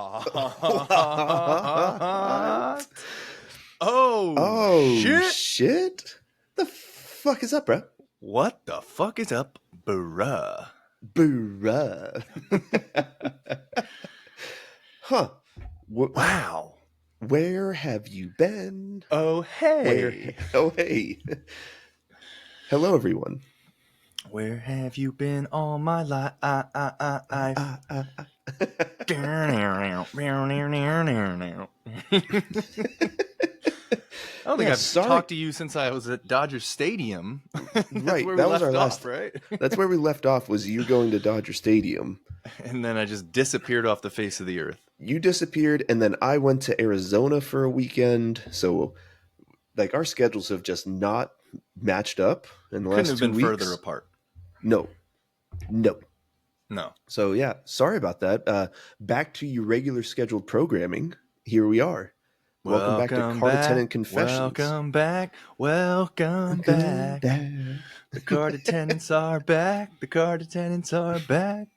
What? Oh, Shit. shit. The fuck is up, bro? What the fuck is up, bruh? Bruh. Huh. Wow. Where have you been? Oh, hey. Oh, hey. Hello, everyone. Where have you been all my life? I don't think I've talked to you since I was at Dodger Stadium. That's Right, where that we was our left last. off, right? That's where we left off. Was you going to Dodger Stadium? And then I just disappeared off the face of the earth. You disappeared, and then I went to Arizona for a weekend. So, like, our schedules have just not matched up in the Couldn't last have 2 been weeks. further apart. No. No. So yeah, sorry about that. Back to your regular scheduled programming. Here we are. Welcome back to Card Attendant Confessions. Welcome back. Welcome back. The card attendants are back. The card attendants are back.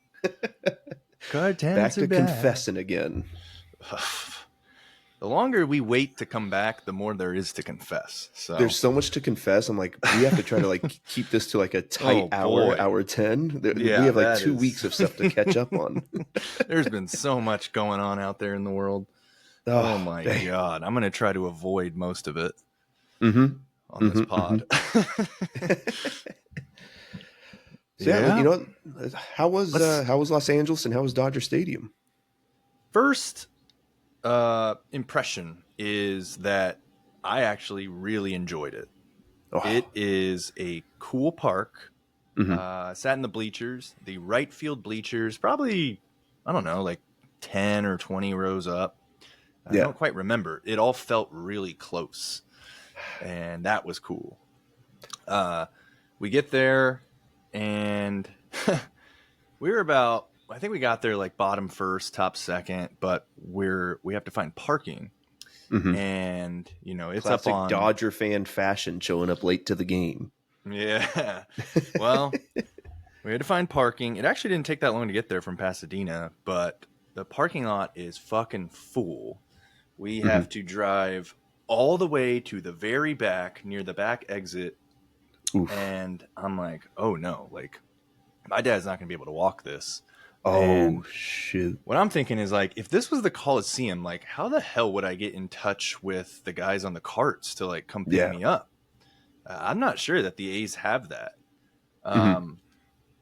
Card attendants Back are to back. confessing again. The longer we wait to come back, the more there is to confess. So there's so much to confess. I'm like, we have to try to like keep this to like a tight hour 10. We have like 2 weeks of stuff to catch up on. There's been so much going on out there in the world. Oh my God. I'm going to try to avoid most of it on this pod. So you know, how was Los Angeles and how was Dodger Stadium? First impression is that I actually really enjoyed it. It is a cool park. Sat in the bleachers, the right field bleachers, probably, I don't know, like 10 or 20 rows up. I don't quite remember. It all felt really close, and that was cool. We get there, and we were about, I think we got there like bottom first, top second, but we have to find parking. And, you know, it's classic up on Dodger fan fashion, showing up late to the game. Yeah. Well, we had to find parking. It actually didn't take that long to get there from Pasadena, but the parking lot is fucking full. We have to drive all the way to the very back near the back exit. Oof. And I'm like, oh no, like my dad's not going to be able to walk this. Oh, shit. What I'm thinking is like, if this was the Coliseum, like how the hell would I get in touch with the guys on the carts to like come pick me up? I'm not sure that the A's have that.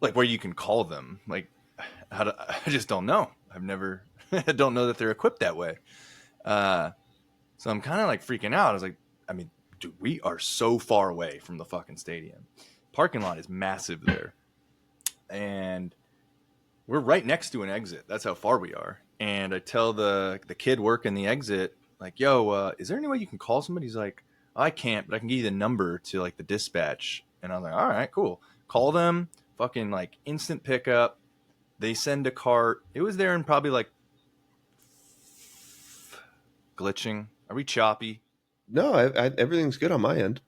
Like where you can call them. Like, I just don't know. I don't know that they're equipped that way. So I'm kind of like freaking out. I was like, I mean, dude, we are so far away from the fucking stadium. Parking lot is massive there. And we're right next to an exit. That's how far we are. And I tell the kid working the exit, like, yo, is there any way you can call somebody? He's like, I can't, but I can give you the number to like the dispatch. And I'm like, all right, cool. Call them, fucking like instant pickup. They send a cart. It was there in probably like glitching. Are we choppy? No, everything's good on my end.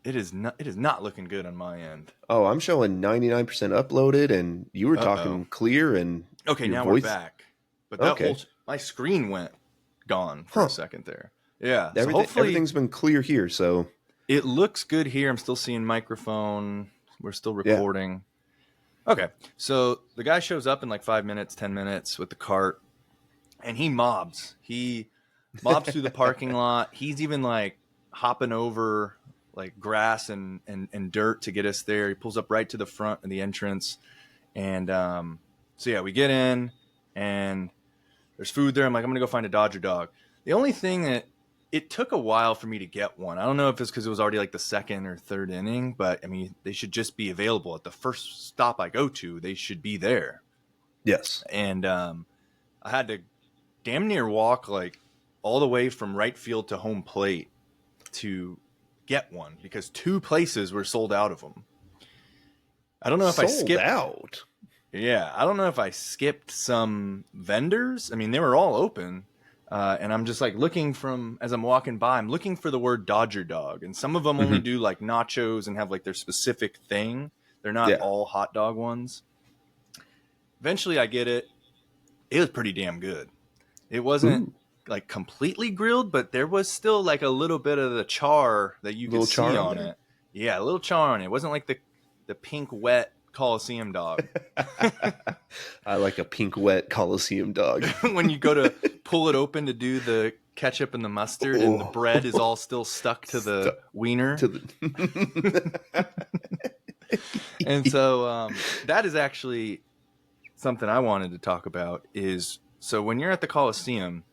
It is not looking good on my end. Oh, I'm showing 99% uploaded, and you were talking clear. And okay, now we're back. But that my screen went gone for a second there. Yeah, so everything's been clear here, so it looks good here. I'm still seeing microphone. We're still recording. Yeah. Okay, so the guy shows up in like 5 minutes, 10 minutes with the cart, and he mobs. He mobs through the parking lot. He's even like hopping over like grass and dirt to get us there. He pulls up right to the front of the entrance, and so yeah, we get in, and there's food there. I'm like, I'm gonna go find a Dodger dog. The only thing that it took a while for me to get one. I don't know if it's because it was already like the second or third inning, but I mean, they should just be available at the first stop I go to. They should be there. Yes. And I had to damn near walk like all the way from right field to home plate to get one because 2 places were sold out of them. I don't know if I skipped out. Yeah, I don't know if I skipped some vendors. I mean, they were all open. And I'm just like looking as I'm walking by, I'm looking for the word Dodger dog. And some of them only do like nachos and have like their specific thing. They're not all hot dog ones. Eventually I get it. It was pretty damn good. It wasn't like completely grilled, but there was still like a little bit of the char that you could see on it. Yeah, a little char on it. It wasn't like the pink wet Coliseum dog. I like a pink wet Coliseum dog. When you go to pull it open to do the ketchup and the mustard, and the bread is all still stuck to the wiener. And so that is actually something I wanted to talk about. Is so when you're at the Coliseum,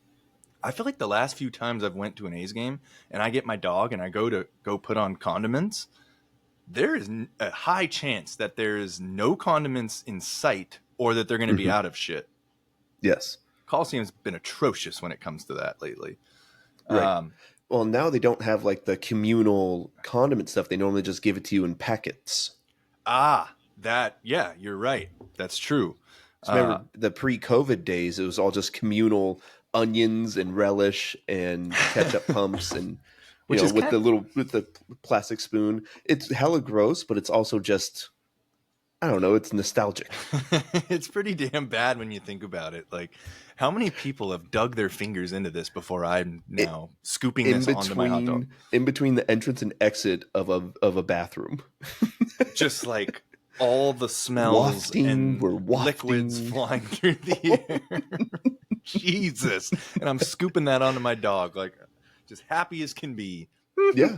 I feel like the last few times I've went to an A's game and I get my dog and I go put on condiments, there is a high chance that there is no condiments in sight or that they're going to be out of shit. Yes. Coliseum's been atrocious when it comes to that lately. Right. Well, now they don't have like the communal condiment stuff. They normally just give it to you in packets. Yeah, you're right. That's true. So remember the pre-COVID days, it was all just communal onions and relish and ketchup pumps and with the plastic spoon. It's hella gross, but it's also just, I don't know, it's nostalgic. It's pretty damn bad when you think about it. Like, how many people have dug their fingers into this before I'm now scooping this onto my hot dog? In between the entrance and exit of a bathroom. Just like all the smells and liquids flying through the air. Jesus. And I'm scooping that onto my dog, like just happy as can be. Yeah.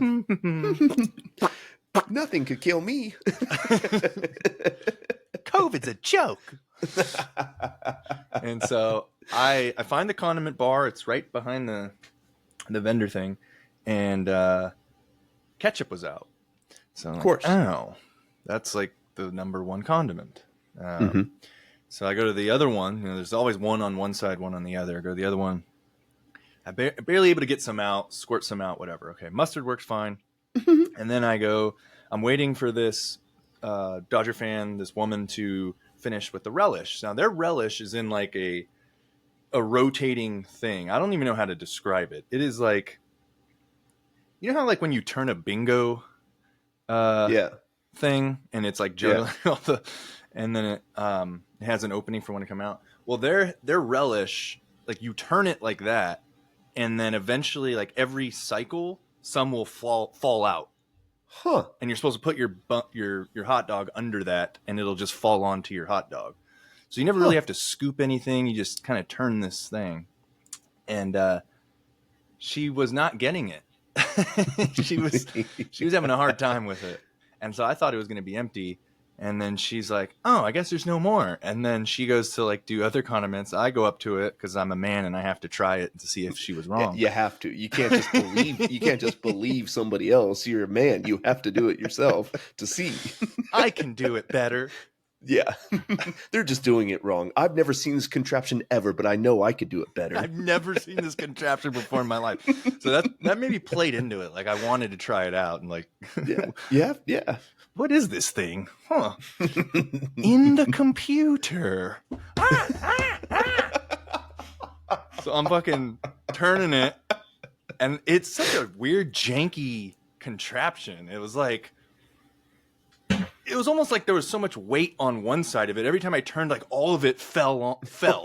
Nothing could kill me. COVID's a joke. And so I find the condiment bar. It's right behind the vendor thing. And ketchup was out. So of course. Oh, that's like the number one condiment. So I go to the other one. There's always one on one side, one on the other. I go to the other one. I'm barely able to get some out, squirt some out, whatever. Okay, mustard works fine. And then I'm waiting for this Dodger fan, this woman, to finish with the relish. Now, their relish is in like a rotating thing. I don't even know how to describe it. It is like, you know how like when you turn a bingo thing and it's like juggling all the, and then it has an opening for when to come out. Well, their relish, like you turn it like that, and then eventually, like every cycle, some will fall out. Huh. And you're supposed to put your hot dog under that, and it'll just fall onto your hot dog. So you never really have to scoop anything. You just kind of turn this thing. And she was not getting it. she was having a hard time with it. And so I thought it was going to be empty. And then she's like, "Oh, I guess there's no more." And then she goes to like do other condiments. I go up to it because I'm a man and I have to try it to see if she was wrong. You have to. You can't just believe. You can't just believe somebody else. You're a man. You have to do it yourself to see. I can do it better. Yeah, they're just doing it wrong. I've never seen this contraption ever, but I know I could do it better. I've never seen this contraption before in my life. So that maybe played into it. Like I wanted to try it out and like, yeah. What is this thing? Huh? In the computer. So I'm fucking turning it, and it's such a weird, janky contraption. It was like, it was almost like there was so much weight on one side of it. Every time I turned, like all of it fell.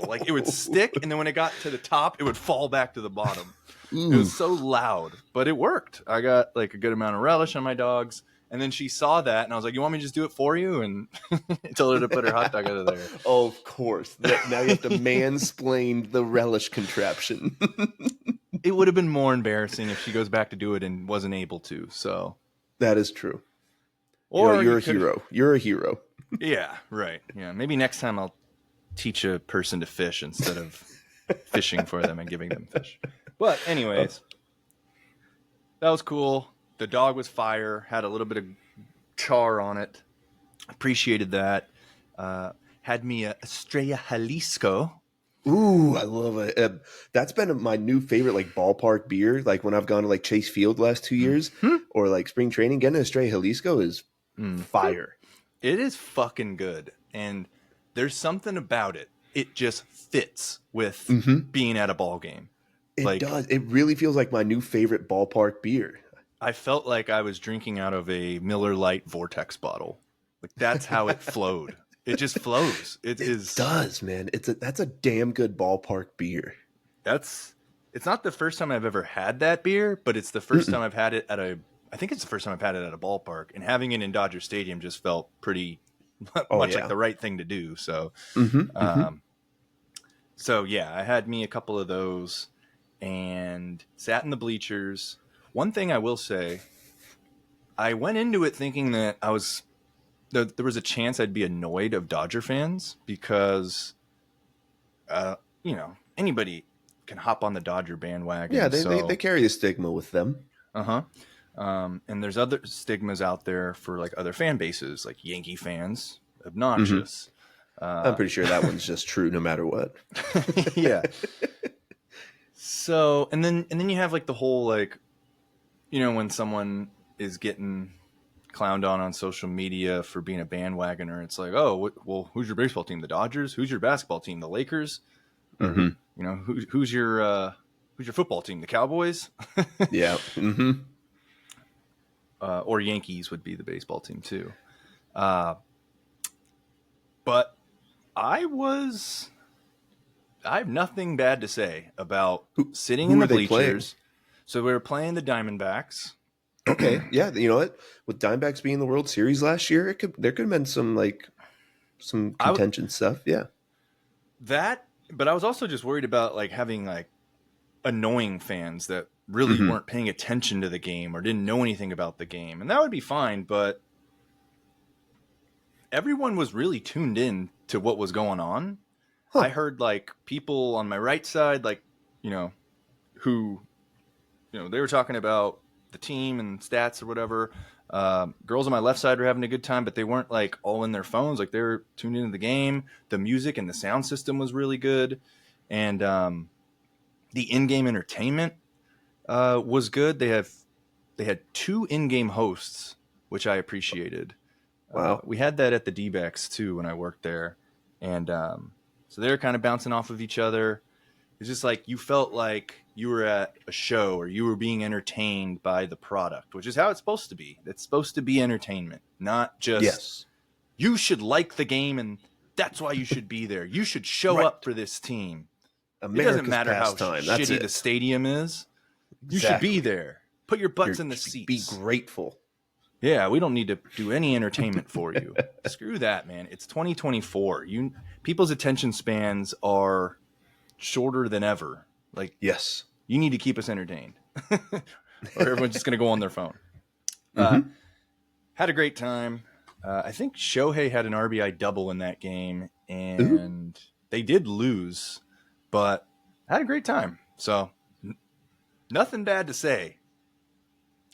Like it would stick, and then when it got to the top, it would fall back to the bottom. It was so loud, but it worked. I got like a good amount of relish on my dogs. And then she saw that, and I was like, "You want me to just do it for you?" And told her to put her hot dog out of there. Oh, of course. Now you have to mansplain the relish contraption. It would have been more embarrassing if she goes back to do it and wasn't able to. So that is true. Or you're a hero. You're a hero. Yeah, right. Yeah, maybe next time I'll teach a person to fish instead of fishing for them and giving them fish. But anyways, that was cool. The dog was fire, had a little bit of char on it. Appreciated that. Had me a Estrella Jalisco. Ooh, I love it. That's been my new favorite, like ballpark beer. Like when I've gone to like Chase Field the last 2 years or like spring training, getting an Estrella Jalisco is fire. It is fucking good. And there's something about it. It just fits with being at a ball game. It does. It really feels like my new favorite ballpark beer. I felt like I was drinking out of a Miller Lite Vortex bottle. Like that's how it flowed. It just flows. It does, man. That's a damn good ballpark beer. It's not the first time I've ever had that beer, but it's the first time I've had it I think it's the first time I've had it at a ballpark, and having it in Dodger Stadium just felt pretty much like the right thing to do. So, so yeah, I had me a couple of those and sat in the bleachers. One thing I will say, I went into it thinking that there was a chance I'd be annoyed of Dodger fans because, anybody can hop on the Dodger bandwagon. Yeah, they carry a stigma with them. And there's other stigmas out there for like other fan bases, like Yankee fans, obnoxious. I'm pretty sure that one's just true no matter what. Yeah. So, and then you have like the whole, like, when someone is getting clowned on social media for being a bandwagoner, it's like, oh, well, who's your baseball team? The Dodgers? Who's your basketball team? The Lakers? Or, who's your football team? The Cowboys? Yeah. Or Yankees would be the baseball team too. But I have nothing bad to say about sitting in the bleachers. So we were playing the Diamondbacks. Okay. Yeah. You know what? With Diamondbacks being in the World Series last year, there could have been some contention stuff. Yeah. But I was also just worried about like having like annoying fans that really weren't paying attention to the game or didn't know anything about the game. And that would be fine, but everyone was really tuned in to what was going on. I heard like people on my right side, like, who, they were talking about the team and stats or whatever. Girls on my left side were having a good time, but they weren't like all in their phones. Like they were tuned into the game. The music and the sound system was really good. And the in-game entertainment was good. They had 2 in-game hosts, which I appreciated. Wow. We had that at the D-backs too when I worked there. And so they were kind of bouncing off of each other. It's just like you felt like you were at a show or you were being entertained by the product, which is how it's supposed to be. It's supposed to be entertainment, not just you should like the game and that's why you should be there. You should show up for this team. It doesn't matter how shitty the stadium is. You should be there. Put your butts in the seats. Be grateful. Yeah, we don't need to do any entertainment for you. Screw that, man. It's 2024. People's attention spans are shorter than ever. Like, yes, you need to keep us entertained, or everyone's just going to go on their phone. Had a great time. I think Shohei had an RBI double in that game, and they did lose, but had a great time. So nothing bad to say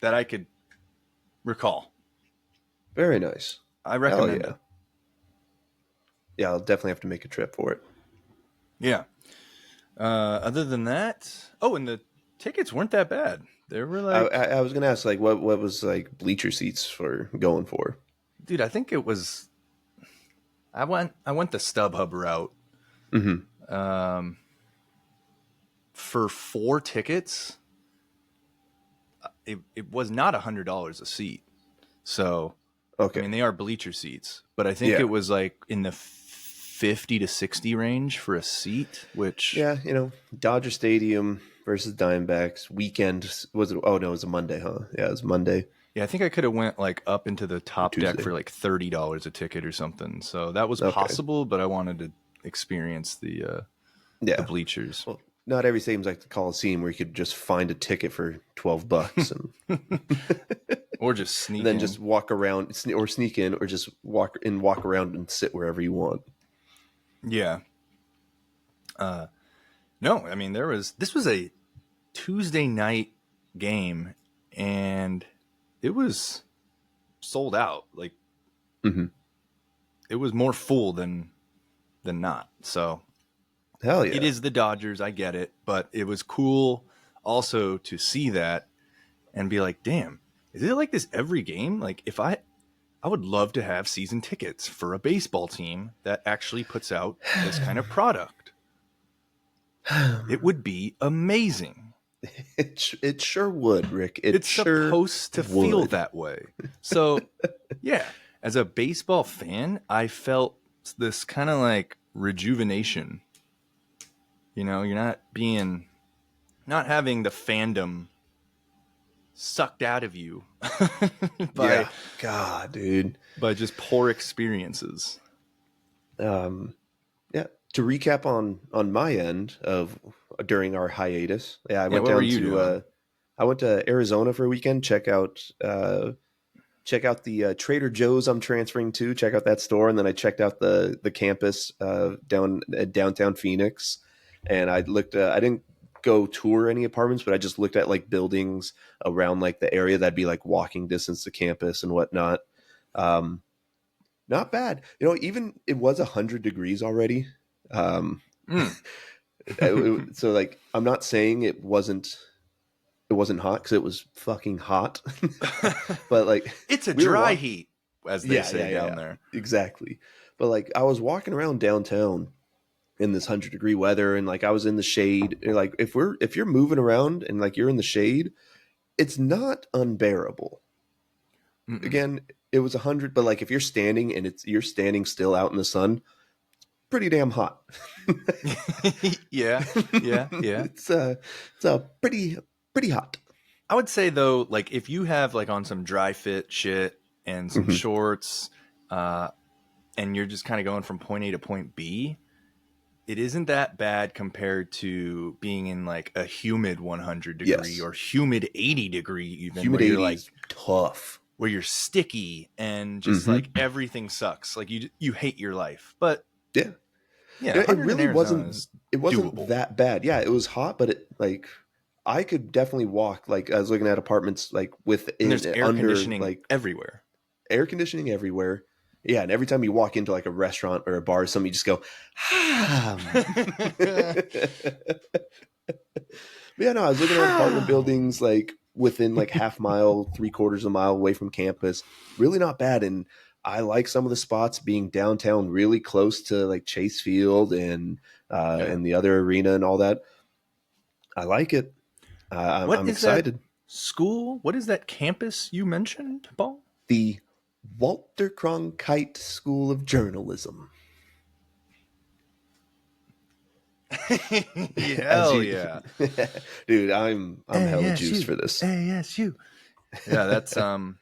that I could recall. Very nice. I recommend it. Yeah, I'll definitely have to make a trip for it. Yeah. Other than that, and the tickets weren't that bad. They were like, I was gonna ask, like, what was like bleacher seats for going for? Dude, I think it was. I went the StubHub route. For 4 tickets, it was not $100 a seat. So, okay, I mean, they are bleacher seats, but I think it was like in the 50 to 60 range for a seat, which Dodger Stadium versus Diamondbacks weekend. Was it? Oh no, it was a Monday, huh? Yeah, it was Monday. Yeah, I think I could have went like up into the top deck for like $30 a ticket or something. So that was possible, but I wanted to experience the bleachers. Well, not every stadium's like the Coliseum where you could just find a ticket for $12 and or just sneak and then in. Just walk around or sneak in or just walk around and sit wherever you want. Yeah. No, I mean this was a Tuesday night game and it was sold out. Like it was more full than not. So hell yeah. It is the Dodgers, I get it, but it was cool also to see that and be like, damn, is it like this every game? Like if I would love to have season tickets for a baseball team that actually puts out this kind of product. It would be amazing. It sure would, Rick. It's supposed to feel that way. So, yeah, as a baseball fan, I felt this kind of like rejuvenation. You know, you're not having the fandom sucked out of you Yeah. God, dude. by just poor experiences. Yeah. To recap on my end of during our hiatus, yeah, Yeah, what were you doing? I went to Arizona for a weekend. Check out the Trader Joe's I'm transferring to. Check out that store, and then I checked out the campus down at downtown Phoenix. And I looked. I didn't go tour any apartments, but I just looked at like buildings around like the area that'd be like walking distance to campus and whatnot. Um, Not bad. You know, even it was 100 degrees already. Um, Mm. so like, I'm not saying it wasn't hot because it was fucking hot, but like It's a we were dry walking. heat, as they Yeah, say down yeah, there. exactly. But like I was walking around downtown in this 100 degree weather, and like I was in the shade. And, like if you're moving around and like you're in the shade, it's not unbearable. Mm-mm. Again, it was 100, but like if you're standing and you're standing still out in the sun, pretty damn hot. Yeah, yeah, yeah. It's pretty hot. I would say though, like if you have like on some dry fit shit and some Hmm. shorts, and you're just kind of going from point A to point B, it isn't that bad compared to being in like a humid 100 degree Yes, or humid 80 degree, even humid where you're 80 like, is tough. where you're sticky and just like Hmm. everything sucks. Like you hate your life. But Yeah. yeah, You know, 100 in Arizona is it wasn't doable. that bad. Yeah, it was hot, but it like I could definitely walk. Like I was looking at apartments like And there's within air under conditioning like everywhere. air conditioning everywhere. Yeah, and every time you walk into like a restaurant or a bar or something, you just go, But yeah, no, I was looking at apartment How? buildings like within like half mile, 3/4 of a mile away from campus. Really not bad. And I like some of the spots being downtown, really close to like Chase Field Yeah. and the other arena and all that. I like it. What I'm is that excited. school? What is that campus you mentioned, Paul? The Walter Cronkite School of Journalism. As Hell you, yeah. dude, I'm hella juiced ASU. for this. ASU. Yeah, that's a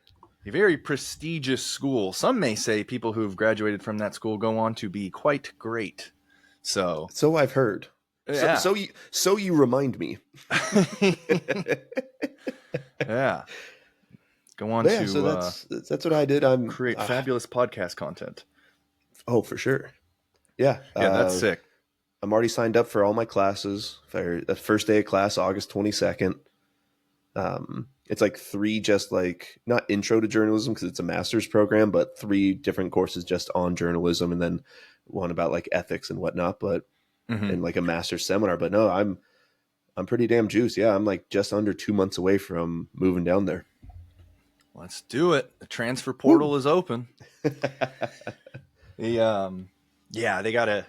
very prestigious school. Some may say people who've graduated from that school go on to be quite great. So, So I've heard. yeah. So you remind me. Yeah. Go on But yeah, so to that's what I did. create fabulous podcast content. Oh, for sure. Yeah, Yeah, that's sick. I'm already signed up for all my classes. For the first day of class, August 22nd. It's like three, just like not intro to journalism because it's a master's program, but three different courses just on journalism, and then one about like ethics and whatnot. But Mm-hmm. and like a master's seminar. But no, I'm pretty damn juiced. Yeah, I'm like just under 2 months away from moving down there. Let's do it. The transfer Woo! portal is open. The yeah, they gotta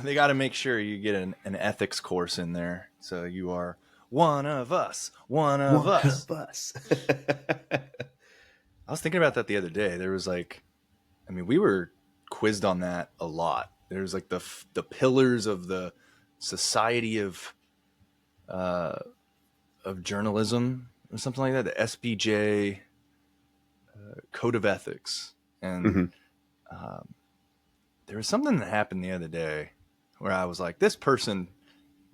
they gotta make sure you get an ethics course in there, so you are one of us, one of One us. of us. I was thinking about that the other day. There was like, I mean, we were quizzed on that a lot. There's like the pillars of the Society uh, of Journalism or something like that. The SBJ Code of Ethics, and Hmm. there was something that happened the other day where I was like, this person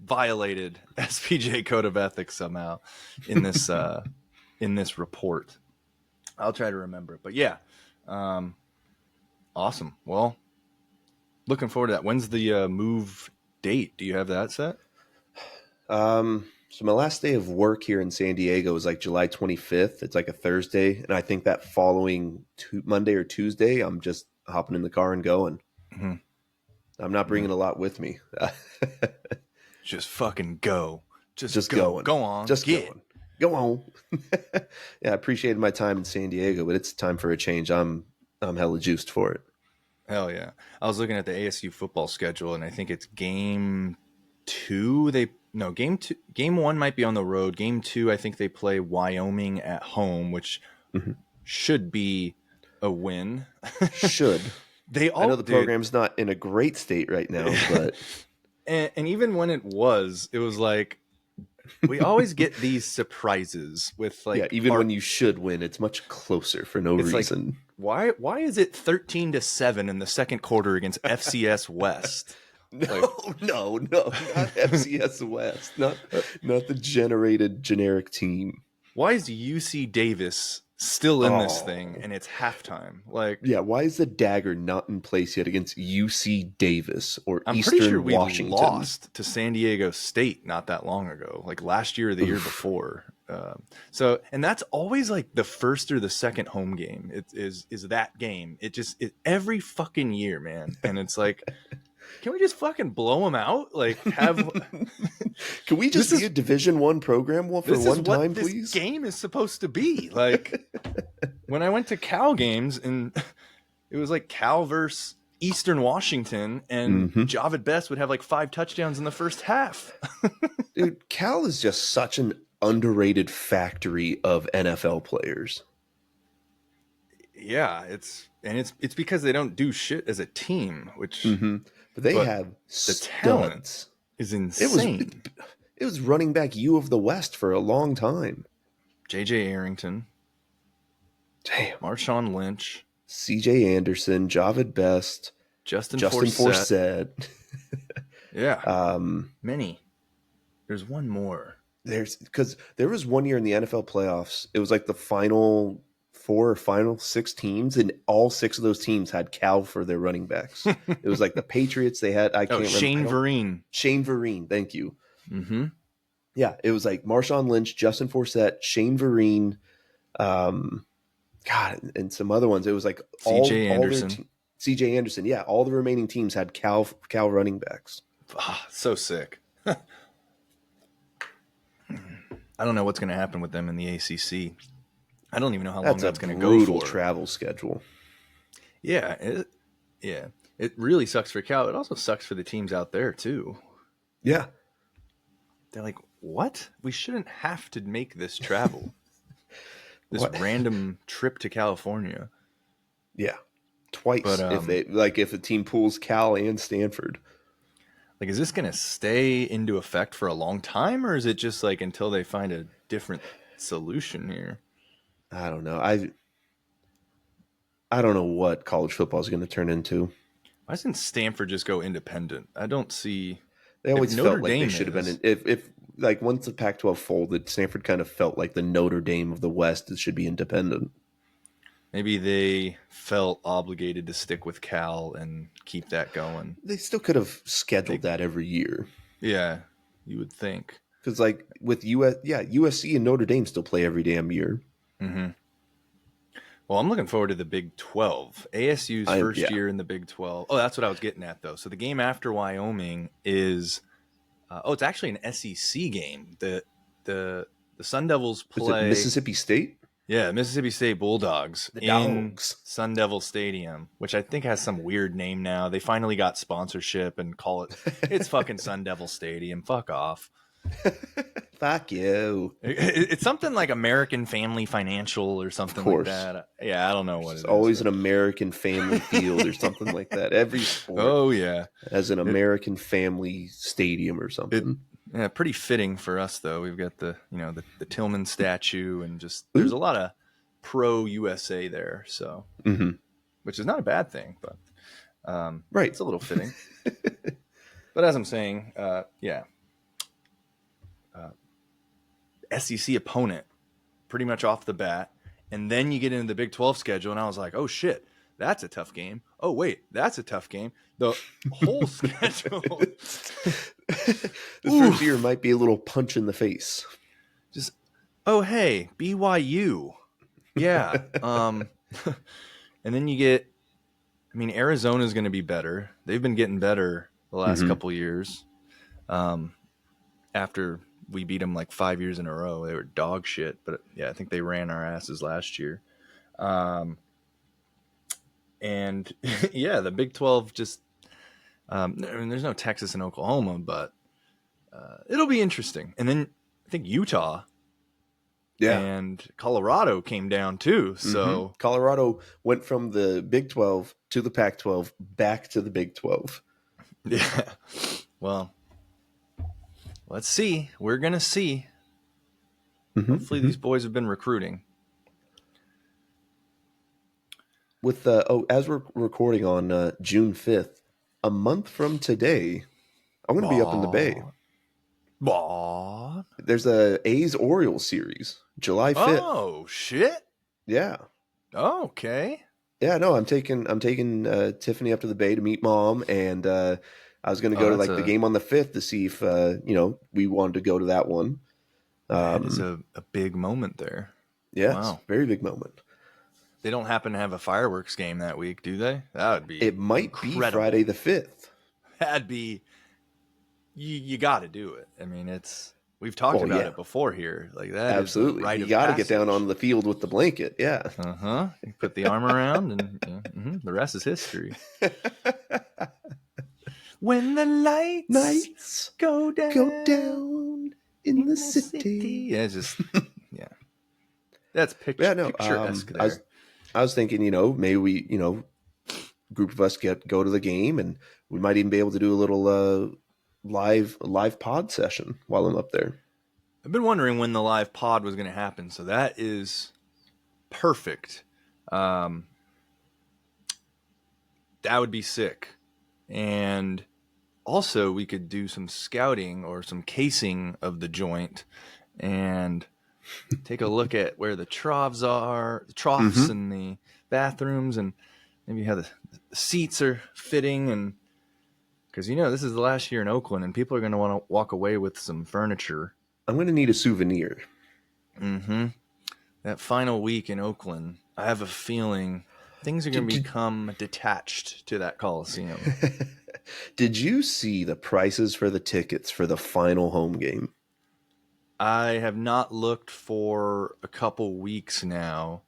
violated SPJ Code of Ethics somehow in this report. I'll try to remember it, but yeah, awesome. Well, looking forward to that. When's the move date? Do you have that set? So my last day of work here in San Diego is like July 25th. It's like a Thursday, and I think that following Monday or Tuesday, I'm just hopping in the car and going. Mm-hmm. I'm not Mm-hmm. bringing a lot with me. Just fucking go. Just Just go. going. Go on. Just Get. going. Go on. Yeah, I appreciated my time in San Diego, but it's time for a change. I'm hella juiced for it. Hell yeah. I was looking at the ASU football schedule, and I think it's game two. Game one might be on the road. Game two, I think they play Wyoming at home, which Mhm. should be a win. Should. They I all know the program's not in a great state right now, but and even when it was like we always get these surprises with yeah, like even when you should win, it's much closer for no it's reason. like why is it 13-7 in the second quarter against FCS West? No, not FCS West, not the generic team. Why is UC Davis still in this thing and it's halftime? Like, yeah, why is the dagger not in place yet against UC Davis or I'm Eastern pretty sure we Washington? lost to San Diego State not that long ago, like last year or the year before. So, and that's always like the first or the second home game. It is that game. It every fucking year, man. And it's like, can we just fucking blow them out? Like, have can we just be a Division I program for one time, please? This game is supposed to be like. When I went to Cal games, and it was like Cal versus Eastern Washington, and Javid Best would have like 5 touchdowns in the first half. Dude, Cal is just such an underrated factory of NFL players. Yeah, it's because they don't do shit as a team, which but they have the talent is insane. It was running back U of the West for a long time. JJ Arrington, damn, Marshawn Lynch, CJ Anderson, Javid Best, Justin Forsett. Yeah, many. There's one more. Because there was one year in the NFL playoffs. It was like the final 4 or final 6 teams, and all 6 of those teams had Cal for their running backs. It was like the Patriots. They had Shane Vereen. Shane Vereen, thank you. Mm-hmm. Yeah, it was like Marshawn Lynch, Justin Forsett, Shane Vereen, God, and some other ones. It was like CJ Anderson. CJ Anderson. Yeah, all the remaining teams had Cal running backs. So sick. I don't know what's going to happen with them in the ACC. I don't even know how long that's going to go for. Brutal travel schedule. Yeah, it really sucks for Cal. It also sucks for the teams out there too. Yeah, they're like, what? We shouldn't have to make this travel. This random trip to California. Yeah, twice. But, if a team pulls Cal and Stanford. Like, is this going to stay into effect for a long time, or is it just like until they find a different solution here? I don't know. I don't know what college football is going to turn into. Why doesn't Stanford just go independent? I don't see. They always felt like they should have been. If like once the Pac-12 folded, Stanford kind of felt like the Notre Dame of the West. It should be independent. Maybe they felt obligated to stick with Cal and keep that going. They still could have scheduled that every year. Yeah, you would think. Because like with USC and Notre Dame still play every damn year. Mm-hmm. Well, I'm looking forward to the Big 12. ASU's first year in the Big 12. Oh, that's what I was getting at, though. So the game after Wyoming is it's actually an SEC game. The Sun Devils play Mississippi State. Yeah, Mississippi State Bulldogs in Sun Devil Stadium, which I think has some weird name now. They finally got sponsorship and call it's fucking Sun Devil Stadium. Fuck off. Fuck you. It's something like American Family Financial or something like that. Yeah, I don't know what it's always an American Family Field or something like that. Every sport has an American Family Stadium or something. Yeah, pretty fitting for us though. We've got the Tillman statue and just there's a lot of pro USA there, so which is not a bad thing, but it's a little fitting. But as I'm saying, SEC opponent pretty much off the bat, and then you get into the Big 12 schedule, and I was like, oh shit, that's a tough game. Oh wait, that's a tough game. The whole schedule. The first year might be a little punch in the face. Just, oh hey, BYU. Yeah. And then you get, Arizona's going to be better. They've been getting better the last couple years. After we beat them like 5 years in a row, they were dog shit. But yeah, I think they ran our asses last year. And yeah, the Big 12 just, there's no Texas and Oklahoma, but it'll be interesting. And then I think Utah and Colorado came down too. So Colorado went from the Big 12 to the Pac-12, back to the Big 12. Yeah. Well, let's see. We're going to see. Hopefully these boys have been recruiting. With as we're recording on June 5th, a month from today, I'm going to be up in the Bay. There's a A's Orioles series, July 5th. Oh, shit. Yeah. Oh, okay. Yeah, no, I'm taking Tiffany up to the Bay to meet Mom, and I was going to go to like the game on the 5th to see if we wanted to go to that one. That is a big moment there. Yeah, wow. Very big moment. They don't happen to have a fireworks game that week, do they? That would be. It might incredible. Be Friday the 5th. That'd be. You got to do it. I mean, we've talked about it before here. Like that. Absolutely. Right. You got to get down on the field with the blanket. Yeah. You put the arm around, and the rest is history. When the lights go down in the city. Yeah, just that's picturesque there. I was thinking, maybe we, group of us go to the game, and we might even be able to do a little live pod session while I'm up there. I've been wondering when the live pod was going to happen, so that is perfect. That would be sick. And also we could do some scouting or some casing of the joint and take a look at where the troughs and the bathrooms, and maybe how the seats are fitting. And because this is the last year in Oakland, and people are going to want to walk away with some furniture. I'm going to need a souvenir. That final week in Oakland, I have a feeling things are going to become detached to that Coliseum. Did you see the prices for the tickets for the final home game? I have not looked for a couple weeks now.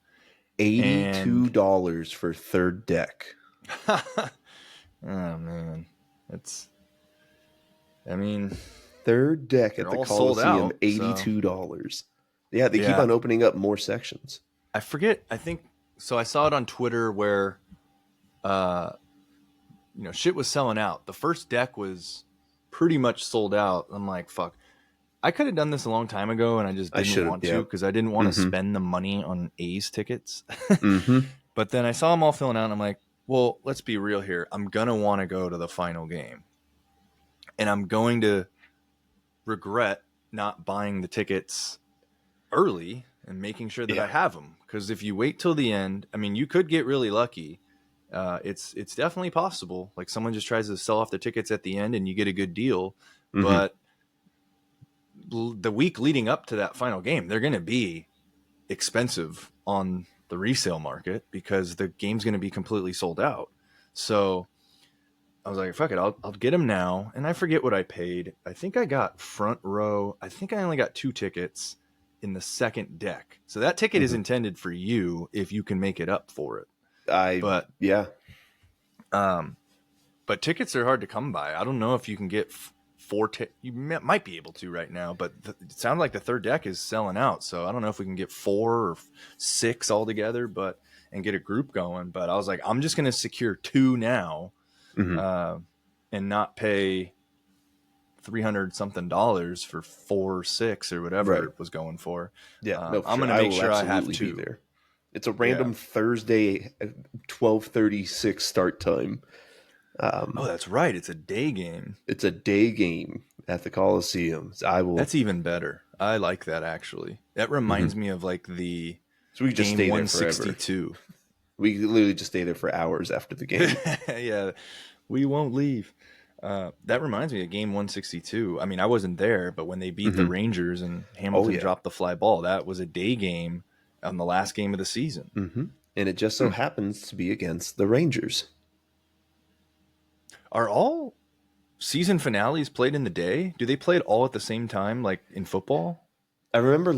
$82 for third deck. Oh, man. Third deck at the Coliseum, $82. So. Yeah, they keep on opening up more sections. I forget. I think so. I saw it on Twitter where, shit was selling out. The first deck was pretty much sold out. I'm like, fuck. I could have done this a long time ago, and I just didn't want to because I didn't want to spend the money on A's tickets. But then I saw them all filling out, and I'm like, well, let's be real here. I'm going to want to go to the final game. And I'm going to regret not buying the tickets early and making sure that I have them. Because if you wait till the end, you could get really lucky. It's definitely possible. Like someone just tries to sell off the tickets at the end and you get a good deal. But the week leading up to that final game, they're going to be expensive on the resale market because the game's going to be completely sold out. So I was like, fuck it, I'll get them now. And I forget what I paid. I think I got front row. I think I only got 2 tickets in the second deck. So that ticket is intended for you if you can make it up for it. But tickets are hard to come by. I don't know if you can get 4 you might be able to right now, but it sounds like the third deck is selling out. So I don't know if we can get 4 or 6 all together, and get a group going. But I was like, I'm just going to secure 2 now. And not pay $300 something for 4 or 6 or whatever it was going for. I'm going to make sure I have 2 there. It's a random Thursday 12:36 start time. That's right. It's a day game. It's a day game at the Coliseum. That's even better. I like that actually. That reminds me of like the so we just game stay 162. There we literally just stay there for hours after the game. Yeah. We won't leave. That reminds me of game 162. I wasn't there, but when they beat the Rangers and Hamilton dropped the fly ball, that was a day game on the last game of the season. And it just so happens to be against the Rangers. Are all season finales played in the day? Do they play it all at the same time, like in football? I remember,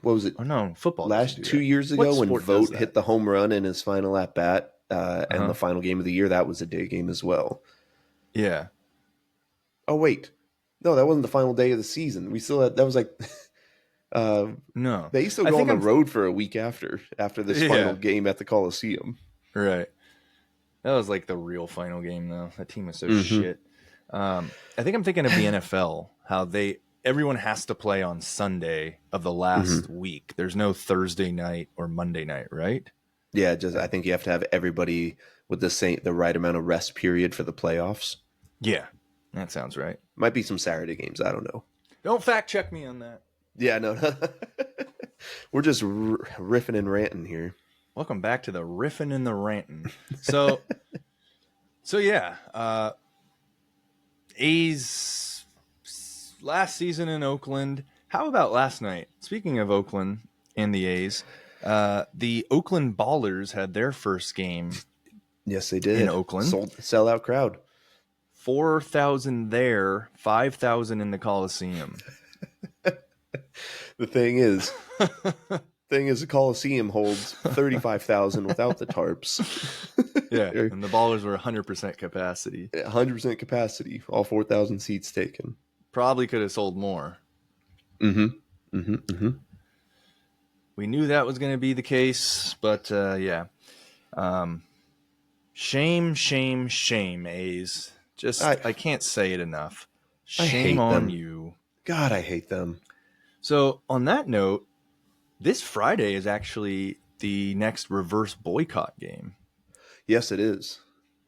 what was it? Oh, no, football. Last 2 years ago when Vogt hit the home run in his final at bat. And the final game of the year, that was a day game as well. Yeah. Oh, wait. No, that wasn't the final day of the season. We still had, that was like, no. They used to go on the road for a week after this final game at the Coliseum. Right. That was like the real final game, though. That team was so Mm-hmm. shit. I think I'm thinking of the NFL, how everyone has to play on Sunday of the last Mm-hmm. week. There's no Thursday night or Monday night, right? Yeah, I think you have to have everybody with the right amount of rest period for the playoffs. Yeah, that sounds right. Might be some Saturday games. I don't know. Don't fact check me on that. Yeah, no. We're just riffing and ranting here. Welcome back to the riffing and the ranting. So yeah, A's last season in Oakland. How about last night? Speaking of Oakland and the A's, the Oakland Ballers had their first game. Yes, they did. In Oakland. Sellout crowd. 4,000 there, 5,000 in the Coliseum. The thing is, the Coliseum holds 35,000 without the tarps. Yeah, and the Ballers were 100% capacity. 100% capacity. All 4,000 seats taken. Probably could have sold more. Mm-hmm. Mm-hmm. Mm-hmm. We knew that was going to be the case, but yeah. Shame, shame, shame, A's. I can't say it enough. Shame on you. God, I hate them. So, on that note, this Friday is actually the next reverse boycott game. Yes, it is.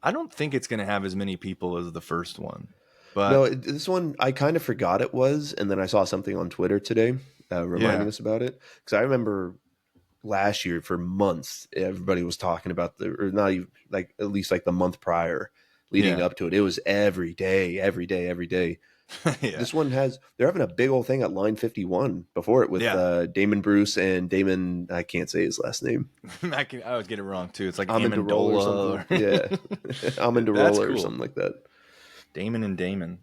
I don't think it's going to have as many people as the first one. But no, this one, I kind of forgot it was, and then I saw something on Twitter today reminding us about it. Because I remember last year for months, everybody was talking about or not even, like, at least like the month prior leading up to it. It was every day. Yeah. This one they're having a big old thing at line 51 before it with Damon Bruce and Damon, I can't say his last name. I would get it wrong too. It's like Amendola or something. Yeah. Amendola cool. Or something like that. Damon and Damon.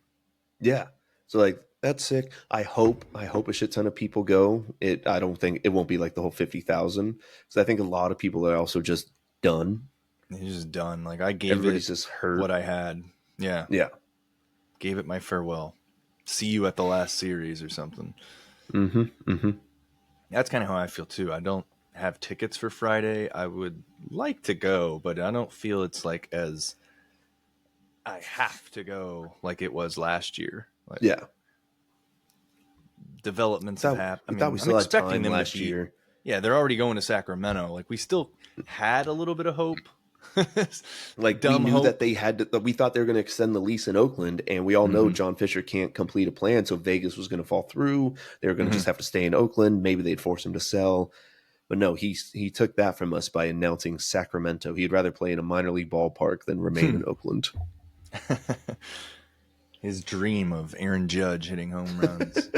Yeah. So like that's sick. I hope a shit ton of people go. I don't think it won't be like the whole 50,000 because I think a lot of people are also just done. They're just done. Like I gave Everybody's just hurt. What I had. Yeah. Yeah. Gave it my farewell. See you at the last series or something. Mm-hmm. Mm-hmm. That's kind of how I feel too. I don't have tickets for Friday. I would like to go, but I don't feel it's like as I have to go like it was last year. Like, yeah. Developments have happened. I thought we still had time last year. Yeah, they're already going to Sacramento. Like we still had a little bit of hope. Like we knew that they had to, we thought they were going to extend the lease in Oakland, and we all know John Fisher can't complete a plan, so Vegas was going to fall through. They were going to just have to stay in Oakland. Maybe they'd force him to sell, but no, he took that from us by announcing Sacramento. He'd rather play in a minor league ballpark than remain in Oakland. His dream of Aaron Judge hitting home runs.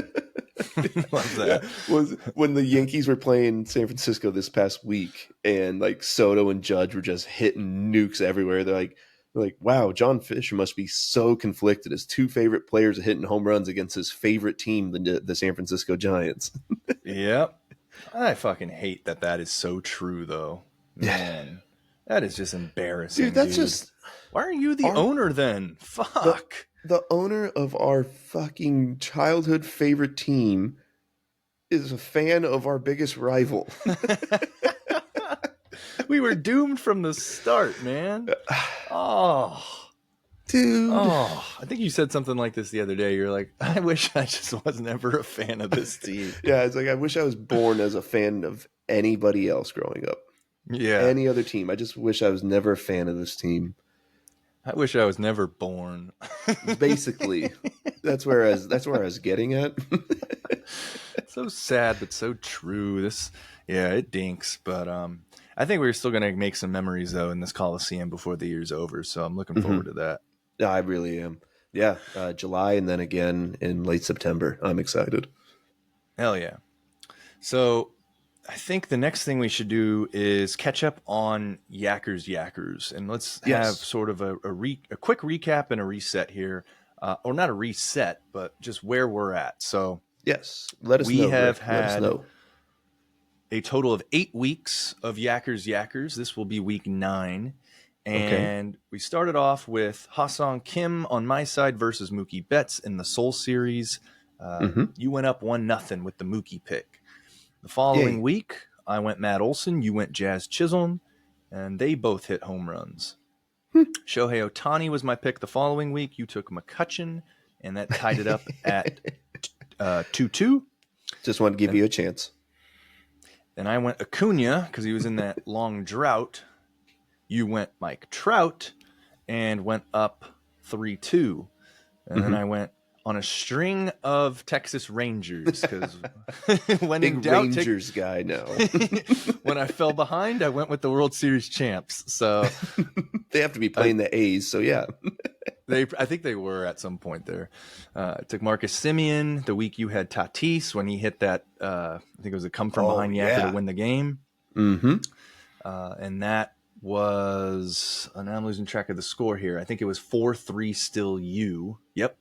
Love that. Was when the Yankees were playing San Francisco this past week, and like Soto and Judge were just hitting nukes everywhere. They're like, wow, John Fisher must be so conflicted. His two favorite players are hitting home runs against his favorite team, the San Francisco Giants. Yep. I fucking hate that is so true, though. Man, that is just embarrassing. Dude, that's just. Why are you the owner then? Fuck. The owner of our fucking childhood favorite team is a fan of our biggest rival. We were doomed from the start, man. Oh, dude. Oh, I think you said something like this the other day. You're like, I wish I just was never a fan of this team. Yeah, it's like I wish I was born as a fan of anybody else growing up. Yeah. Any other team. I just wish I was never a fan of this team. I wish I was never born. Basically, that's where I was getting at. So sad, but so true. It dinks, but I think we're still gonna make some memories though in this Coliseum before the year's over. So I'm looking forward to that. Yeah, I really am. Yeah, July and then again in late September. I'm excited. Hell yeah! So I think the next thing we should do is catch up on Yackers, and let's have sort of a quick recap and a reset here, or not a reset, but just where we're at. So yes, let us know. We have had a total of 8 weeks of Yackers. This will be week 9, and we started off with Ha-Sung Kim on my side versus Mookie Betts in the Seoul series. You went up 1-0 with the Mookie pick. The following week, I went Matt Olson, you went Jazz Chisholm, and they both hit home runs. Shohei Ohtani was my pick the following week. You took McCutchen, and that tied it up at 2-2. Just wanted to give you a chance. Then I went Acuna because he was in that long drought. You went Mike Trout and went up 3-2. And then I went on a string of Texas Rangers because when Big in doubt, Rangers guy now. When I fell behind, I went with the World Series champs. So they have to be playing the A's. So yeah, I think they were at some point there. I took Marcus Semien the week you had Tatis when he hit that. I think it was a come from behind yacker to win the game. And that was. Now I'm losing track of the score here. I think it was 4-3 still you. Yep.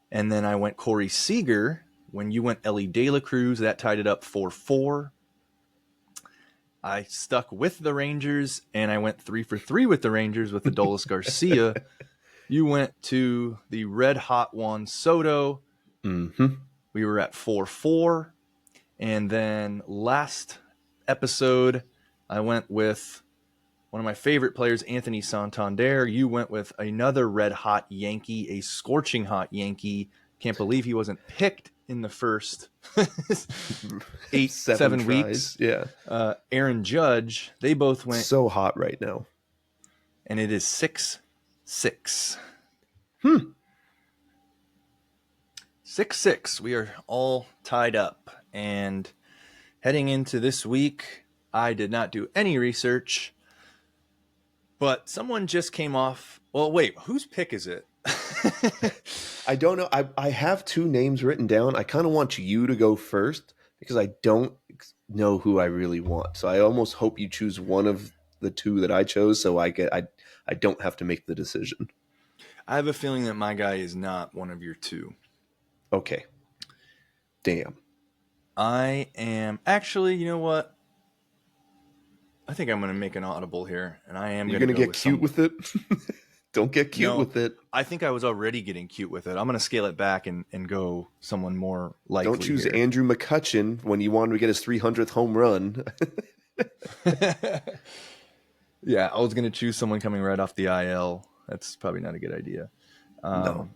And then I went Corey Seager when you went Ellie De La Cruz. That tied it up 4-4. I stuck with the Rangers, and I went 3 for 3 with the Rangers with Adolis Garcia. You went to the red hot Juan Soto. We were at 4-4. And then last episode, I went with one of my favorite players, Anthony Santander. You went with another red hot Yankee, a scorching hot Yankee. Can't believe he wasn't picked in the first 7 weeks. Yeah. Aaron Judge. They both went so hot right now. And it is 6-6. 6-6. We are all tied up. And heading into this week, I did not do any research. But someone just came off. Well, wait, whose pick is it? I don't know. I have 2 names written down. I kind of want you to go first because I don't know who I really want. So I almost hope you choose one of the 2 that I chose so I don't have to make the decision. I have a feeling that my guy is not one of your 2. Okay. Damn. I am actually, you know what? I think I'm going to make an audible here, and I am going to get cute with it. Don't get cute with it. I think I was already getting cute with it. I'm going to scale it back and go someone more likely. Don't choose here. Andrew McCutchen when you want him to get his 300th home run. Yeah, I was going to choose someone coming right off the IL. That's probably not a good idea. No.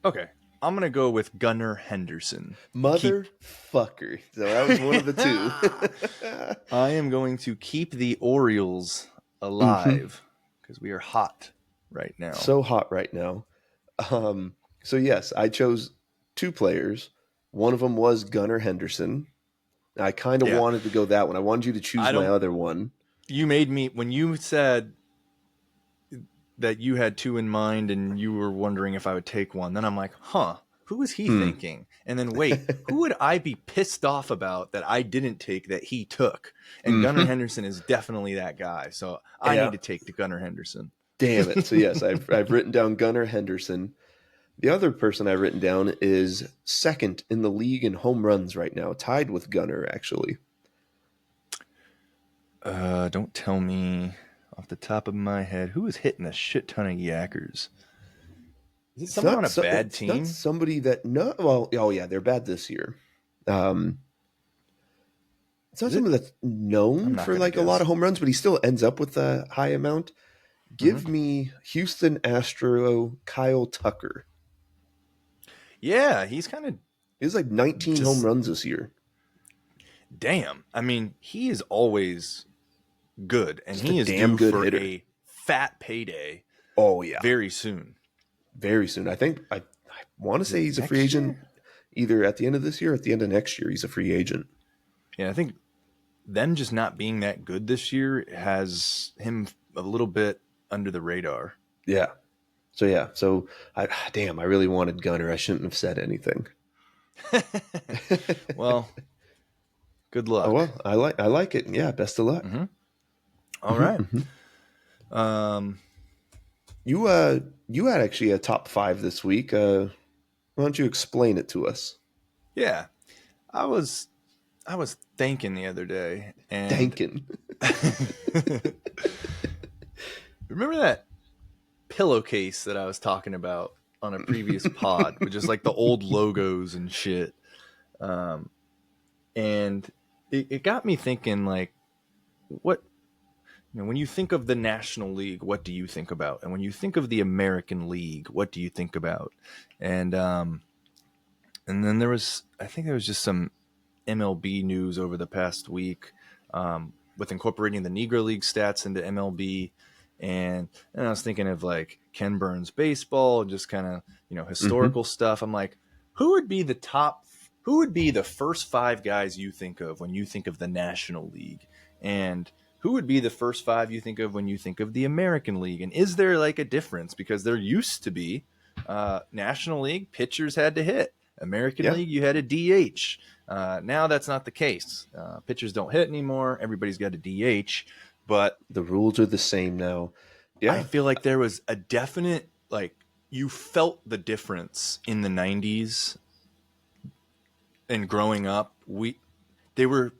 Okay. I'm going to go with Gunnar Henderson. Motherfucker. So that was one of the 2. I am going to keep the Orioles alive because we are hot right now. So hot right now. So yes, I chose 2 players. One of them was Gunnar Henderson. I kind of wanted to go that one. I wanted you to choose my other one. You made me, when you said that you had 2 in mind and you were wondering if I would take one, then I'm like, who is he thinking? And then wait, who would I be pissed off about that I didn't take that he took? And Gunnar Henderson is definitely that guy. So I need to take the Gunnar Henderson. Damn it. So yes, I've written down Gunnar Henderson. The other person I've written down is second in the league in home runs right now, tied with Gunnar actually. Don't tell me off the top of my head who is hitting a shit ton of yackers. Is it someone on a bad team? Not somebody that they're bad this year. It's not someone that's known for like a lot of home runs, but he still ends up with a high amount. Give me Houston Astro Kyle Tucker. Yeah, he's like 19 home runs this year. Damn. I mean, he is always good, and he is damn due good for hitter. A fat payday. Oh yeah, very soon. Very soon. I think I want to say he's a free agent either at the end of this year or at the end of next year. He's a free agent. Yeah, I think them just not being that good this year has him a little bit under the radar. Yeah. So I really wanted Gunnar. I shouldn't have said anything. Well, good luck. Oh well, I like it. Yeah, best of luck. All right. You had actually a top 5 this week. Why don't you explain it to us? Yeah, I was thinking the other day, and remember that pillowcase that I was talking about on a previous pod, which is like the old logos and shit. And it got me thinking, like, what when you think of the National League, what do you think about? And when you think of the American League, what do you think about? And then I think there was just some MLB news over the past week, with incorporating the Negro League stats into MLB. And I was thinking of like Ken Burns baseball, just kind of, historical stuff. I'm like, who would be the first five guys you think of when you think of the National League? And who would be the first five you think of when you think of the American League? And is there like a difference? Because there used to be, National League pitchers had to hit. American League, you had a DH. Now that's not the case. Pitchers don't hit anymore. Everybody's got a DH, but the rules are the same now. Yeah, I feel like there was a definite, like, you felt the difference in the 90s and growing up. They were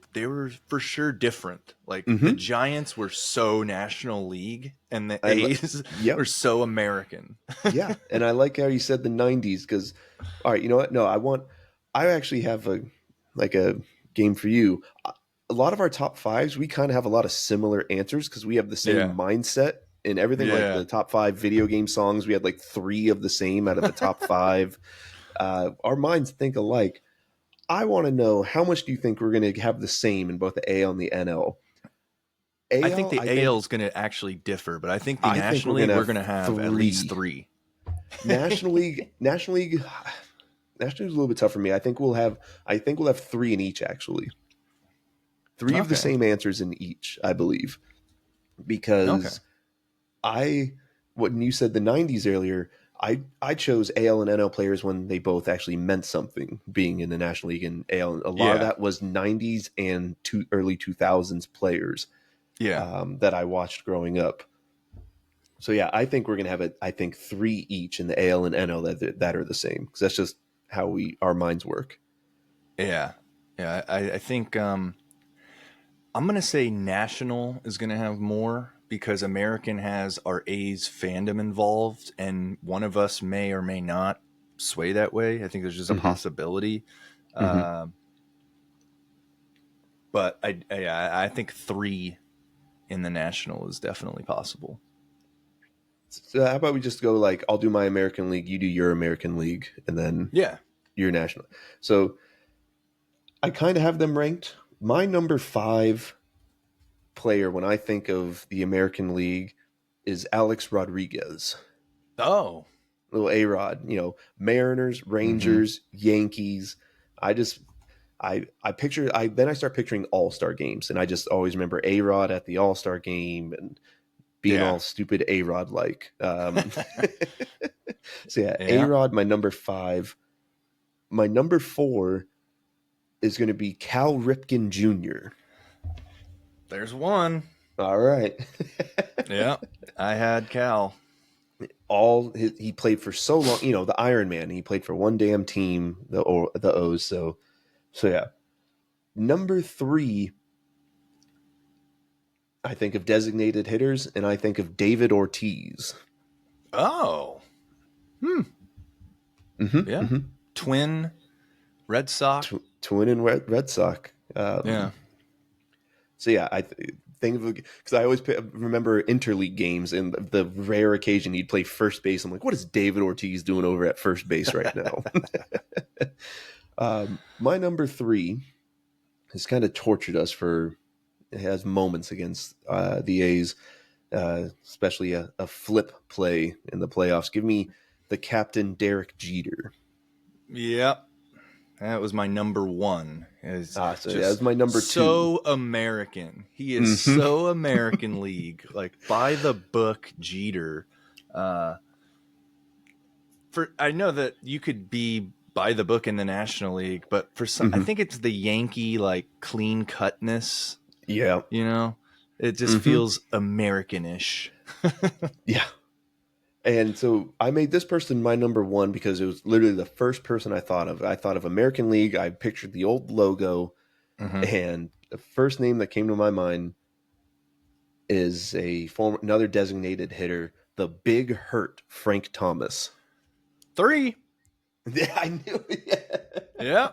for sure different. Like the Giants were so National League, and the A's were so American. Yeah, and I like how you said the 90s, because, all right, you know what? No, I actually have a game for you. A lot of our top fives, we kind of have a lot of similar answers because we have the same mindset and everything. Like the top five video game songs, we had like 3 of the same out of the top 5. Our minds think alike. I want to know, how much do you think we're going to have the same in both the AL and the NL? I think the AL is going to actually differ, but I think the National League, we're going to have at least 3. National League is a little bit tough for me. I think we'll have 3 in each, actually. 3 of the same answers in each, I believe. Because when you said the 90s earlier, I chose AL and NL players when they both actually meant something, being in the National League and AL. A lot of that was 90s and early 2000s players that I watched growing up. So, yeah, I think we're going to have 3 each in the AL and NL that are the same, because that's just how our minds work. Yeah. Yeah, I think I'm going to say National is going to have more, because American has our A's fandom involved, and one of us may or may not sway that way. I think there's just a possibility. But I think 3 in the National is definitely possible. So how about we just go like, I'll do my American League, you do your American League, and then your National. So I kind of have them ranked. My number 5 player when I think of the American League is Alex Rodriguez. Oh. Little A-Rod, Mariners, Rangers, Yankees. Then I start picturing all-star games, and I just always remember A-Rod at the all-star game and being all stupid A-Rod like. So A-Rod, my number 5. My number 4 is going to be Cal Ripken Jr. There's one. All right. Yeah, I had Cal. He played for so long, the Iron Man. He played for one damn team, the O's. So yeah. Number 3, I think of designated hitters, and I think of David Ortiz. Oh. Twin Red Sox. Twin and Red Sox. So yeah, I think of, because I always remember interleague games, and the rare occasion he'd play first base. I'm like, what is David Ortiz doing over at first base right now? My number 3 has kind of tortured us it has moments against the A's, especially a flip play in the playoffs. Give me the captain, Derek Jeter. Yep. That was my number 1. That was my number 2. So American. He is so American League. Like, by the book Jeter. I know that you could be by the book in the National League, but for some, I think it's the Yankee, like, clean cutness. Yeah. It just feels American-ish. Yeah. And so I made this person my number 1 because it was literally the first person I thought of. I thought of American League. I pictured the old logo, and the first name that came to my mind is another designated hitter, the Big Hurt Frank Thomas. 3. Yeah, I knew it. Yeah.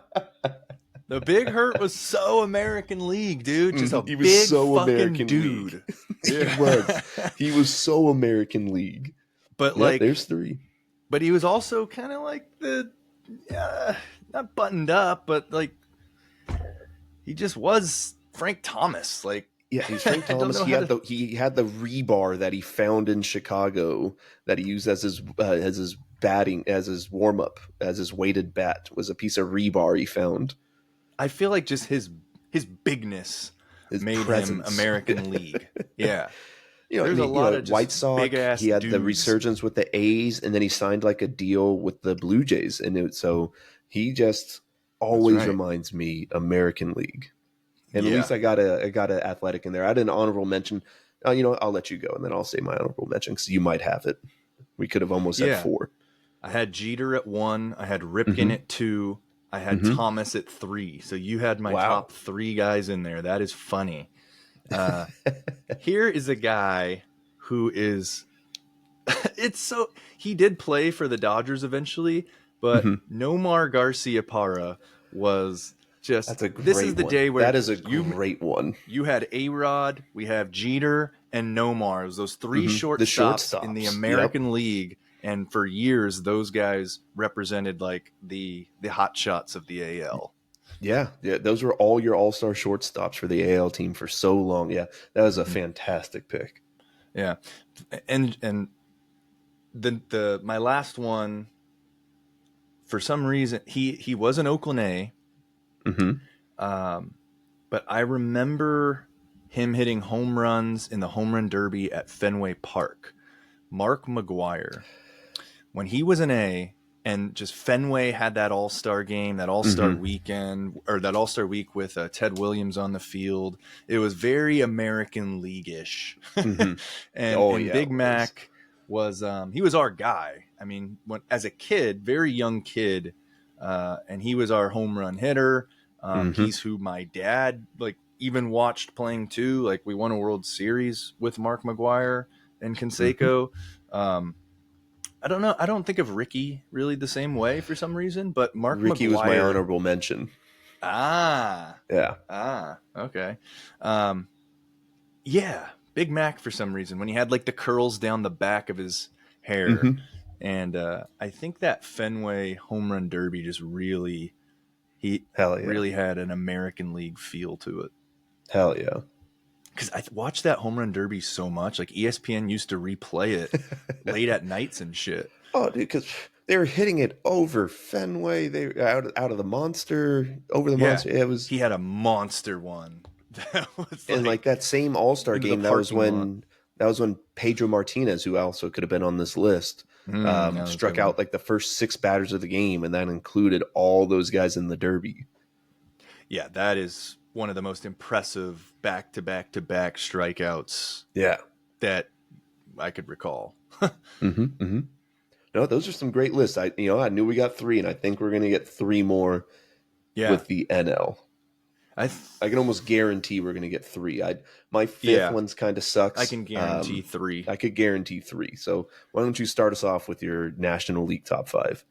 The Big Hurt was so American League, dude. Just a He was big so fucking American dude. League. He was so American League. But Yep, there's 3. But he was also kind of like the not buttoned up, but like he just was Frank Thomas. Like, yeah, he's Frank Thomas. He had the rebar that he found in Chicago that he used as his batting, as his warm up, as his weighted bat, was a piece of rebar he found. I feel like just his bigness made presence. him American League. Yeah. There's a lot of just White Sox. big ass He had dudes. The resurgence with the A's, and then he signed like a deal with the Blue Jays, and so he just always reminds me American League. And at least I got a athletic in there. I had an honorable mention. I'll let you go, and then I'll say my honorable mention because you might have it. We could have almost had 4. I had Jeter at 1. I had Ripken at 2. I had Thomas at 3. So you had my top 3 guys in there. That is funny. Here is a guy who is he did play for the Dodgers eventually, but Nomar Garciaparra was just, that's a great this is the one. day where that is a great one. You had A-Rod, we have Jeter, and Nomar. It was those 3 shortstops in the American League, and for years those guys represented like the hot shots of the AL. Yeah, those were all your all-star shortstops for the AL team for so long. Yeah, that was a fantastic pick. Yeah, and the my last one, for some reason he was an Oakland A, but I remember him hitting home runs in the home run derby at Fenway Park. Mark McGwire, when he was an A. And just Fenway had that all-star game, that all-star weekend, or that all-star week with Ted Williams on the field. It was very American League-ish. And Big Mac was he was our guy. I mean, as a kid, very young kid, and he was our home run hitter. He's who my dad even watched playing too. Like, we won a World Series with Mark McGwire and Canseco. I don't know. I don't think of Ricky really the same way for some reason, but Ricky McGwire was my honorable mention. Okay. Big Mac for some reason, when he had like the curls down the back of his hair. And I think that Fenway home run derby just really really had an American League feel to it. Hell yeah. Because I watched that home run derby so much. Like, ESPN used to replay it late at nights and shit. Oh, dude, because they were hitting it over Fenway. They out of the monster, over the monster. It was, he had a monster one. That was and like that same All-Star game. That was when Pedro Martinez, who also could have been on this list, struck out like the first 6 batters of the game, and that included all those guys in the derby. Yeah, that is one of the most impressive back-to-back-to-back strikeouts that I could recall. No, those are some great lists. I knew we got 3, and I think we're going to get 3 more with the NL. I can almost guarantee we're going to get 3. My 5th one's kind of sucks. I can guarantee 3. I could guarantee 3. So why don't you start us off with your National League top 5?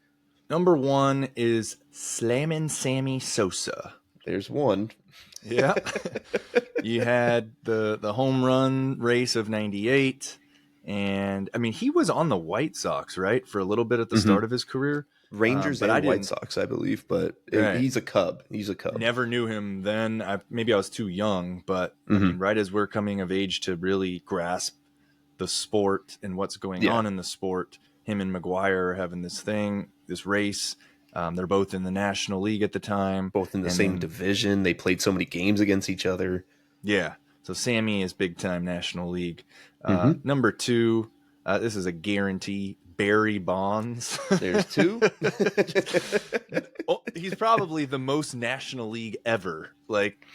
Number 1 is Slammin' Sammy Sosa. There's one. Yeah. You had the home run race of 98. And I mean, he was on the White Sox, right? For a little bit at the start of his career. Rangers and White Sox, I believe, but he's a Cub. He's a Cub. Never knew him then. Maybe I was too young, but I mean, right as we're coming of age to really grasp the sport and what's going on in the sport, him and McGwire are having this race. They're both in the National League at the time. Both in the same division. They played so many games against each other. Yeah. So Sammy is big time National League. Number 2, this is a guarantee, Barry Bonds. There's 2. He's probably the most National League ever. Like,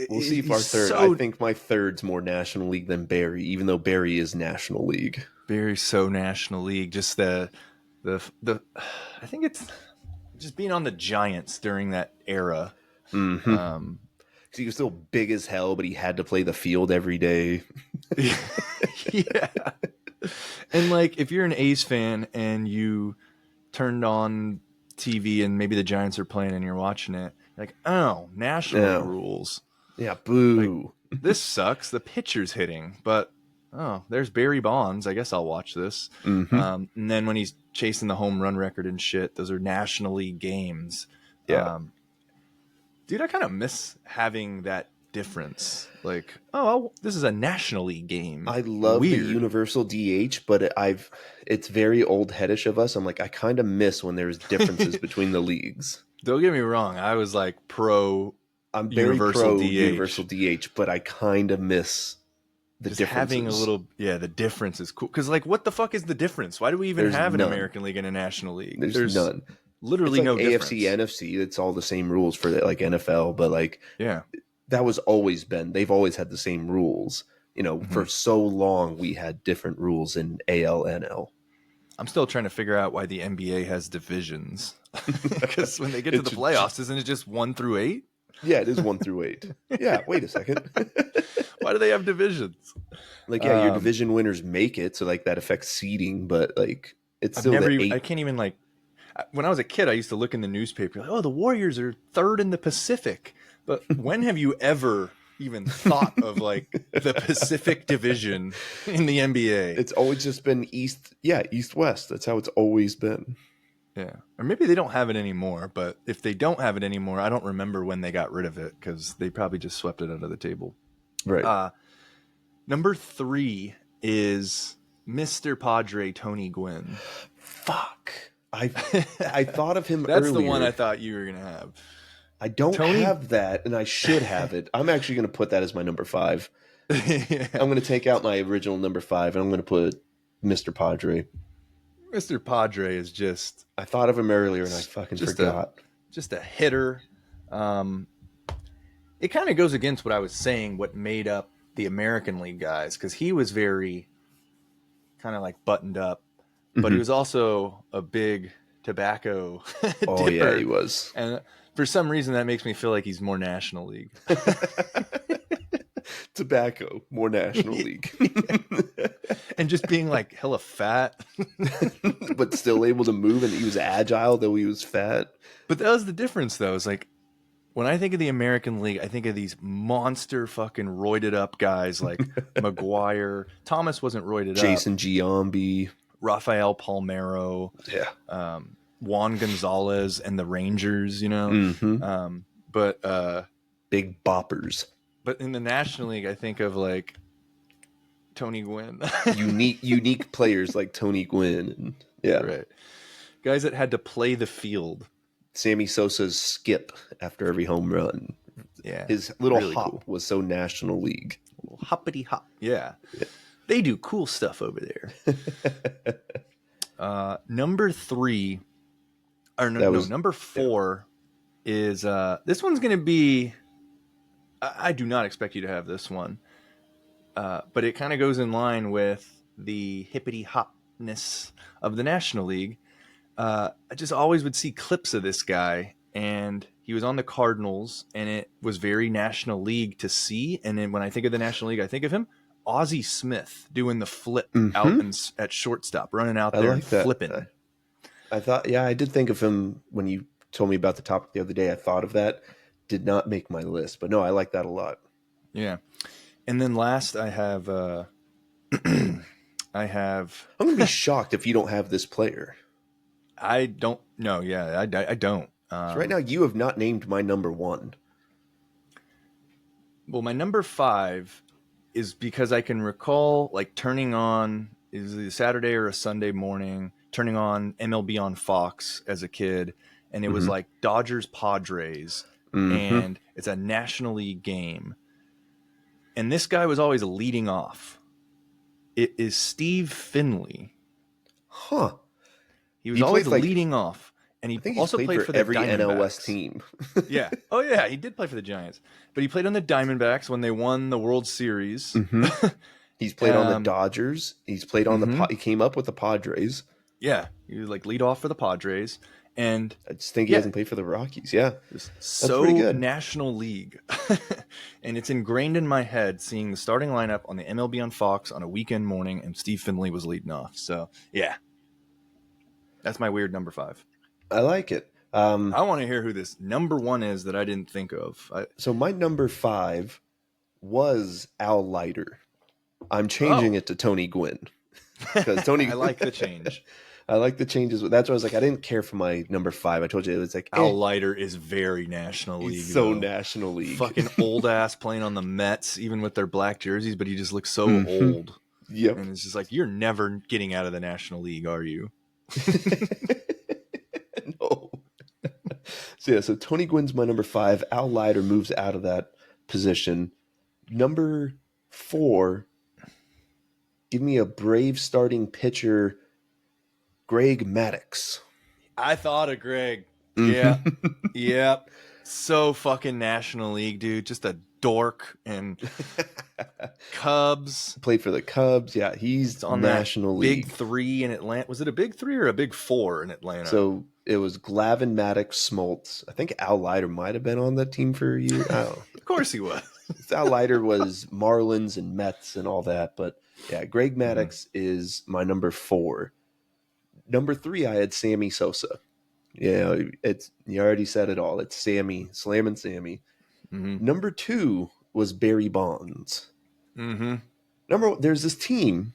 we'll see if our third. I think my third's more National League than Barry, even though Barry is National League. Barry's so National League. Just the I think it's just being on the Giants during that era. He was still big as hell, but he had to play the field every day. Yeah. And like, if you're an A's fan and you turned on TV and maybe the Giants are playing and you're watching it, Like, oh, National League rules. Yeah, boo. Like, this sucks. The pitcher's hitting, but oh, there's Barry Bonds. I guess I'll watch this. And then when he's chasing the home run record and shit, those are National League games. Yeah. Dude, I kind of miss having that difference. Like, oh, this is a National League game. I love the universal DH, but it's very old headish of us. I'm like, I kind of miss when there's differences between the leagues. Don't get me wrong. I was like I'm very pro universal DH, but I kind of miss the differences. Having a little, the difference is cool. Because, like, what the fuck is the difference? Why do we even have an American League and a National League? There's none. Literally it's like no difference. AFC, NFC, it's all the same rules for like NFL, but like, that was always been. They've always had the same rules. You know, for so long we had different rules in AL, NL. I'm still trying to figure out why the NBA has divisions. Because when they get to the playoffs, isn't it just 1 through 8? Yeah, it is 1 through 8. Yeah, wait a second. Why do they have divisions? Like, your division winners make it, so like that affects seeding, but like it's still I can't even like. When I was a kid, I used to look in the newspaper like, oh, the Warriors are 3rd in the Pacific. But when have you ever even thought of like the Pacific Division in the NBA? It's always just been East-West. That's how it's always been. Yeah. Or maybe they don't have it anymore. But if they don't have it anymore, I don't remember when they got rid of it because they probably just swept it under the table. Right. Number 3 is Mr. Padre Tony Gwynn. Fuck. I thought of him That's earlier. the one I thought you were going to have. I don't have that, and I should have it. I'm actually going to put that as my number 5. I'm going to take out my original number 5, and I'm going to put Mr. Padre. Mr. Padre is just... I thought of him earlier, and I fucking forgot. Just a hitter. It kind of goes against what I was saying, what made up the American League guys, because he was very kind of like buttoned up. But he was also a big tobacco dipper. Oh, yeah, he was. And for some reason, that makes me feel like he's more National League. Tobacco, more National League. And just being like hella fat. But still able to move, and he was agile, though he was fat. But that was the difference, though. It's like, when I think of the American League, I think of these monster fucking roided up guys like McGuire. Thomas wasn't roided Jason Giambi. Rafael Palmeiro, Juan Gonzalez and the Rangers, you know, but big boppers. But in the National League, I think of like Tony Gwynn, unique players like Tony Gwynn, right, guys that had to play the field. Sammy Sosa's skip after every home run, his little really hop was so National League, hoppity hop, yeah. They do cool stuff over there. Number 3, or number 4 is this one's going to be. I do not expect you to have this one, but it kind of goes in line with the hippity hopness of the National League. I just always would see clips of this guy, and he was on the Cardinals, and it was very National League to see. And then when I think of the National League, I think of him. Ozzie Smith doing the flip out at shortstop, running out there and flipping. I thought, I did think of him when you told me about the topic the other day. I thought of that. Did not make my list, but no, I like that a lot. Yeah. And then last I have, I'm going to be shocked if you don't have this player. I don't know. Yeah, I don't. So right now you have not named my number 1. Well, my number 5 is because I can recall like turning on, is it a Saturday or a Sunday morning, turning on MLB on Fox as a kid, and it was like Dodgers Padres, and it's a National League game, and this guy was always leading off. It is Steve Finley. Huh. He was always leading off. And he also played for the every Diamondbacks. NL West team. Yeah. Oh, yeah. He did play for the Giants. But he played on the Diamondbacks when they won the World Series. He's played on the Dodgers. He's played on he came up with the Padres. Yeah. He was like lead off for the Padres. And I just think he hasn't played for the Rockies. Yeah. So pretty good. National League. And it's ingrained in my head seeing the starting lineup on the MLB on Fox on a weekend morning, and Steve Finley was leading off. So, yeah. That's my weird number 5. I like it. I want to hear who this number 1 is that I didn't think of. So my number 5 was Al Leiter. I'm changing it to Tony Gwynn because Tony. I like the change. I like the changes. That's why I was like, I didn't care for my number 5. I told you it was like Al Leiter is very National League. He's so National League. Fucking old ass playing on the Mets, even with their black jerseys, but he just looks so old. Yep. And it's just like, you're never getting out of the National League, are you? No. So Tony Gwynn's my number 5. Al Leiter moves out of that position. Number 4, give me a Brave starting pitcher, Greg Maddux. I thought of Greg. Yeah. Yeah. So fucking National League, dude. Just a dork. And Cubs. Played for the Cubs. Yeah, he's on National League. Big 3 in Atlanta. Was it a big 3 or a big 4 in Atlanta? So it was Glavine, Maddux, Smoltz. I think Al Leiter might have been on that team for a year. I don't know. Of course he was. Al Leiter was Marlins and Mets and all that. But yeah, Greg Maddux is my number 4. Number 3, I had Sammy Sosa. Yeah, you already said it all. It's Sammy, slamming Sammy. Number 2 was Barry Bonds. There's this team,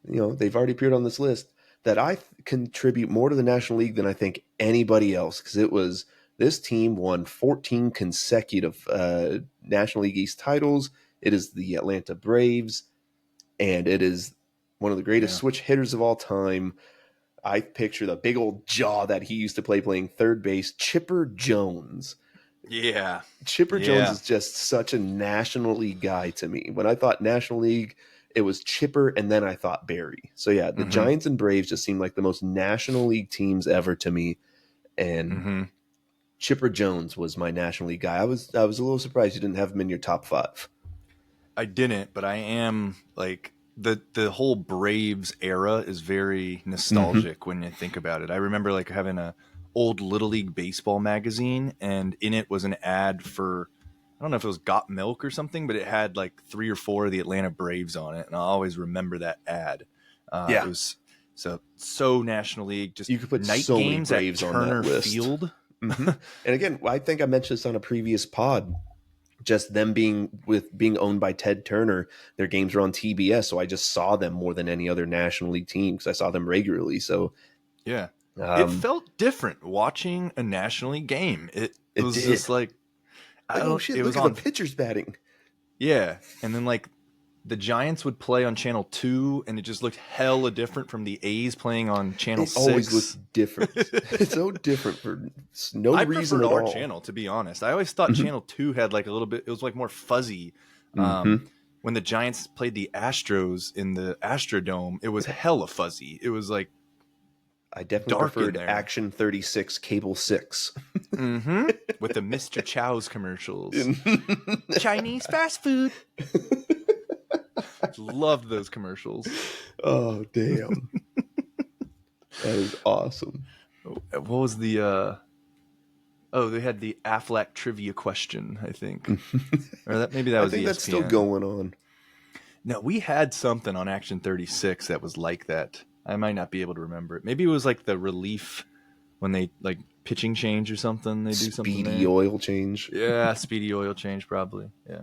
they've already appeared on this list, that I contribute more to the National League than I think anybody else, because this team won 14 consecutive National League East titles. It is the Atlanta Braves, and it is one of the greatest switch hitters of all time. I picture the big old jaw that he used to playing third base, Chipper Jones. Yeah. Chipper Jones is just such a National League guy to me. When I thought National League, it was Chipper, and then I thought Barry. So yeah, the Giants and Braves just seemed like the most National League teams ever to me. And Chipper Jones was my National League guy. I was a little surprised you didn't have him in your top 5. I didn't, but I am like the whole Braves era is very nostalgic when you think about it. I remember like having a old Little League baseball magazine, and in it was an ad for, I don't know if it was Got Milk or something, but it had like 3 or 4 of the Atlanta Braves on it, and I'll always remember that ad. It was so National League. Just you could put night so games many Braves at on Turner that list. Field. And again, I think I mentioned this on a previous pod. Just them being owned by Ted Turner, their games were on TBS, so I just saw them more than any other National League team because I saw them regularly. So yeah, it felt different watching a National League game. It was just like, oh shit! Look at the pitchers batting. Yeah, and then like the Giants would play on Channel 2, and it just looked hella different from the A's playing on Channel 6. It always looks different. It's so different for no reason at all. I preferred our channel, to be honest. I always thought Channel 2 had like a little bit, it was like more fuzzy. When the Giants played the Astros in the Astrodome, it was hella fuzzy. It was like, I definitely preferred Action 36 Cable 6. With the Mr. Chow's commercials. Chinese fast food. Loved those commercials. Oh, damn. That is awesome. What was the they had the Aflac trivia question, I think. Or maybe that was ESPN. That's still going on. No, we had something on Action 36 that was like that. I might not be able to remember it. Maybe it was like the relief when they like pitching change or something. They do something. Speedy oil change. Yeah, speedy oil change probably. Yeah.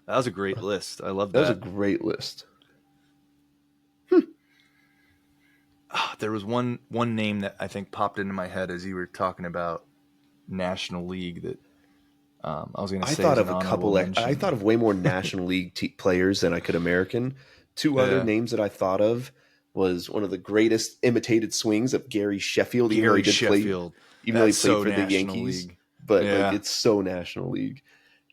That was a great list. I love that. That was a great list. There was one name that I think popped into my head as you were talking about National League that I was going to say. I thought of a couple. I thought of way more National League players than I could American. 2 other names that I thought of was one of the greatest imitated swings of Gary Sheffield. Even though he played for the Yankees. League. But like, it's so National League.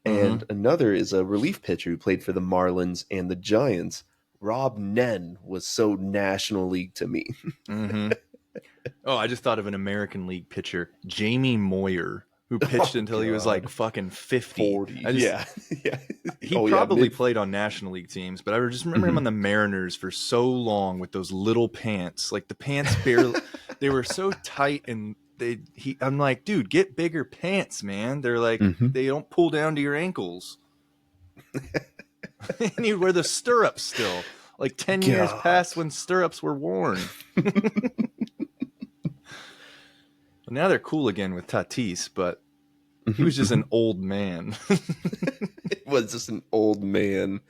And another is a relief pitcher who played for the Marlins and the Giants. Rob Nen was so National League to me. Oh, I just thought of an American League pitcher, Jamie Moyer, who pitched until he was like fucking 50. 40. He probably played on National League teams, but I just remember him on the Mariners for so long with those little pants. Like the pants barely, they were so tight, and I'm like, dude, get bigger pants, man. They're like, they don't pull down to your ankles. And you wear the stirrups still. Like 10 years past when stirrups were worn. Well, now they're cool again with Tatis, but he was just an old man. It was just an old man.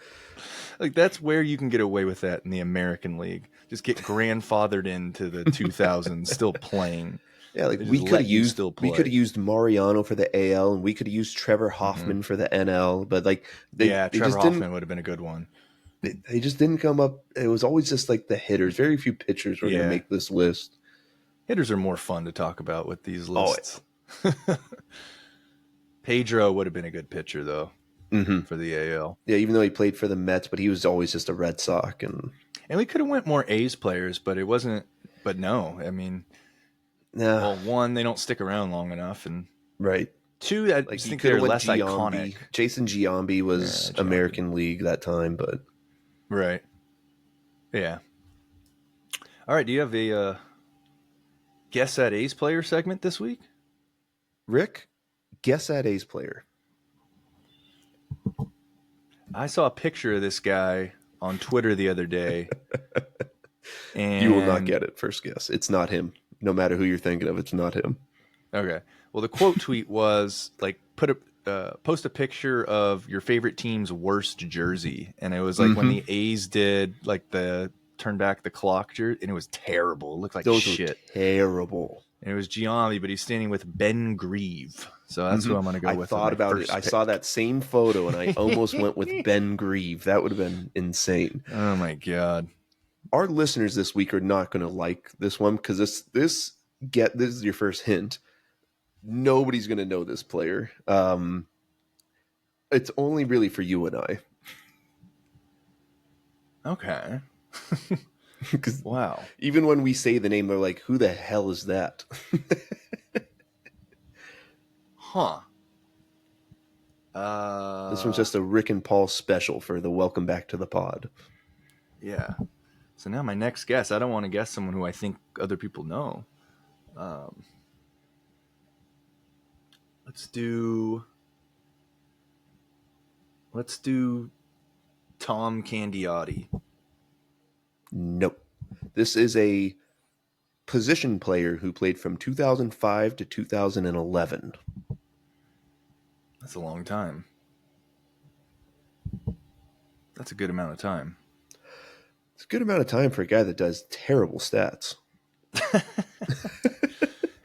Like, that's where you can get away with that in the American League. Just get grandfathered into the 2000s, still playing. Yeah, like we could have used Mariano for the AL, and we could have used Trevor Hoffman for the NL, but like Trevor Hoffman would have been a good one. They just didn't come up. It was always just like the hitters. Very few pitchers were going to make this list. Hitters are more fun to talk about with these lists. Oh, yeah. Pedro would have been a good pitcher, though, for the AL. Yeah, even though he played for the Mets, but he was always just a Red Sox. And we could have went more A's players, but it wasn't. But no, I mean, well, one, they don't stick around long enough, and right. Two, I like think they're less iconic. Jason Giambi was American League that time, but right. Yeah. All right. Do you have a guess that A's player segment this week? Rick, guess that A's player. I saw a picture of this guy on Twitter the other day. And you will not get it. First guess. It's not him. No matter who you're thinking of, it's not him. Okay. Well, the quote tweet was like, post a picture of your favorite team's worst jersey. And it was like when the A's did like the turn back the clock jersey, and it was terrible. It looked like those shit. Were terrible. And it was Giambi, but he's standing with Ben Grieve. So that's who I'm going to go with. I thought about it. I saw that same photo, and I almost went with Ben Grieve. That would have been insane. Oh, my God. Our listeners this week are not going to like this one because this is your first hint. Nobody's going to know this player. It's only really for you and I. Okay. Wow. Even when we say the name, they're like, who the hell is that? Huh. This one's just a Rick and Paul special for the Welcome Back to the Pod. Yeah. So now my next guess, I don't want to guess someone who I think other people know. Let's do Tom Candiotti. Nope. This is a position player who played from 2005 to 2011. That's a long time. That's a good amount of time. It's a good amount of time for a guy that does terrible stats.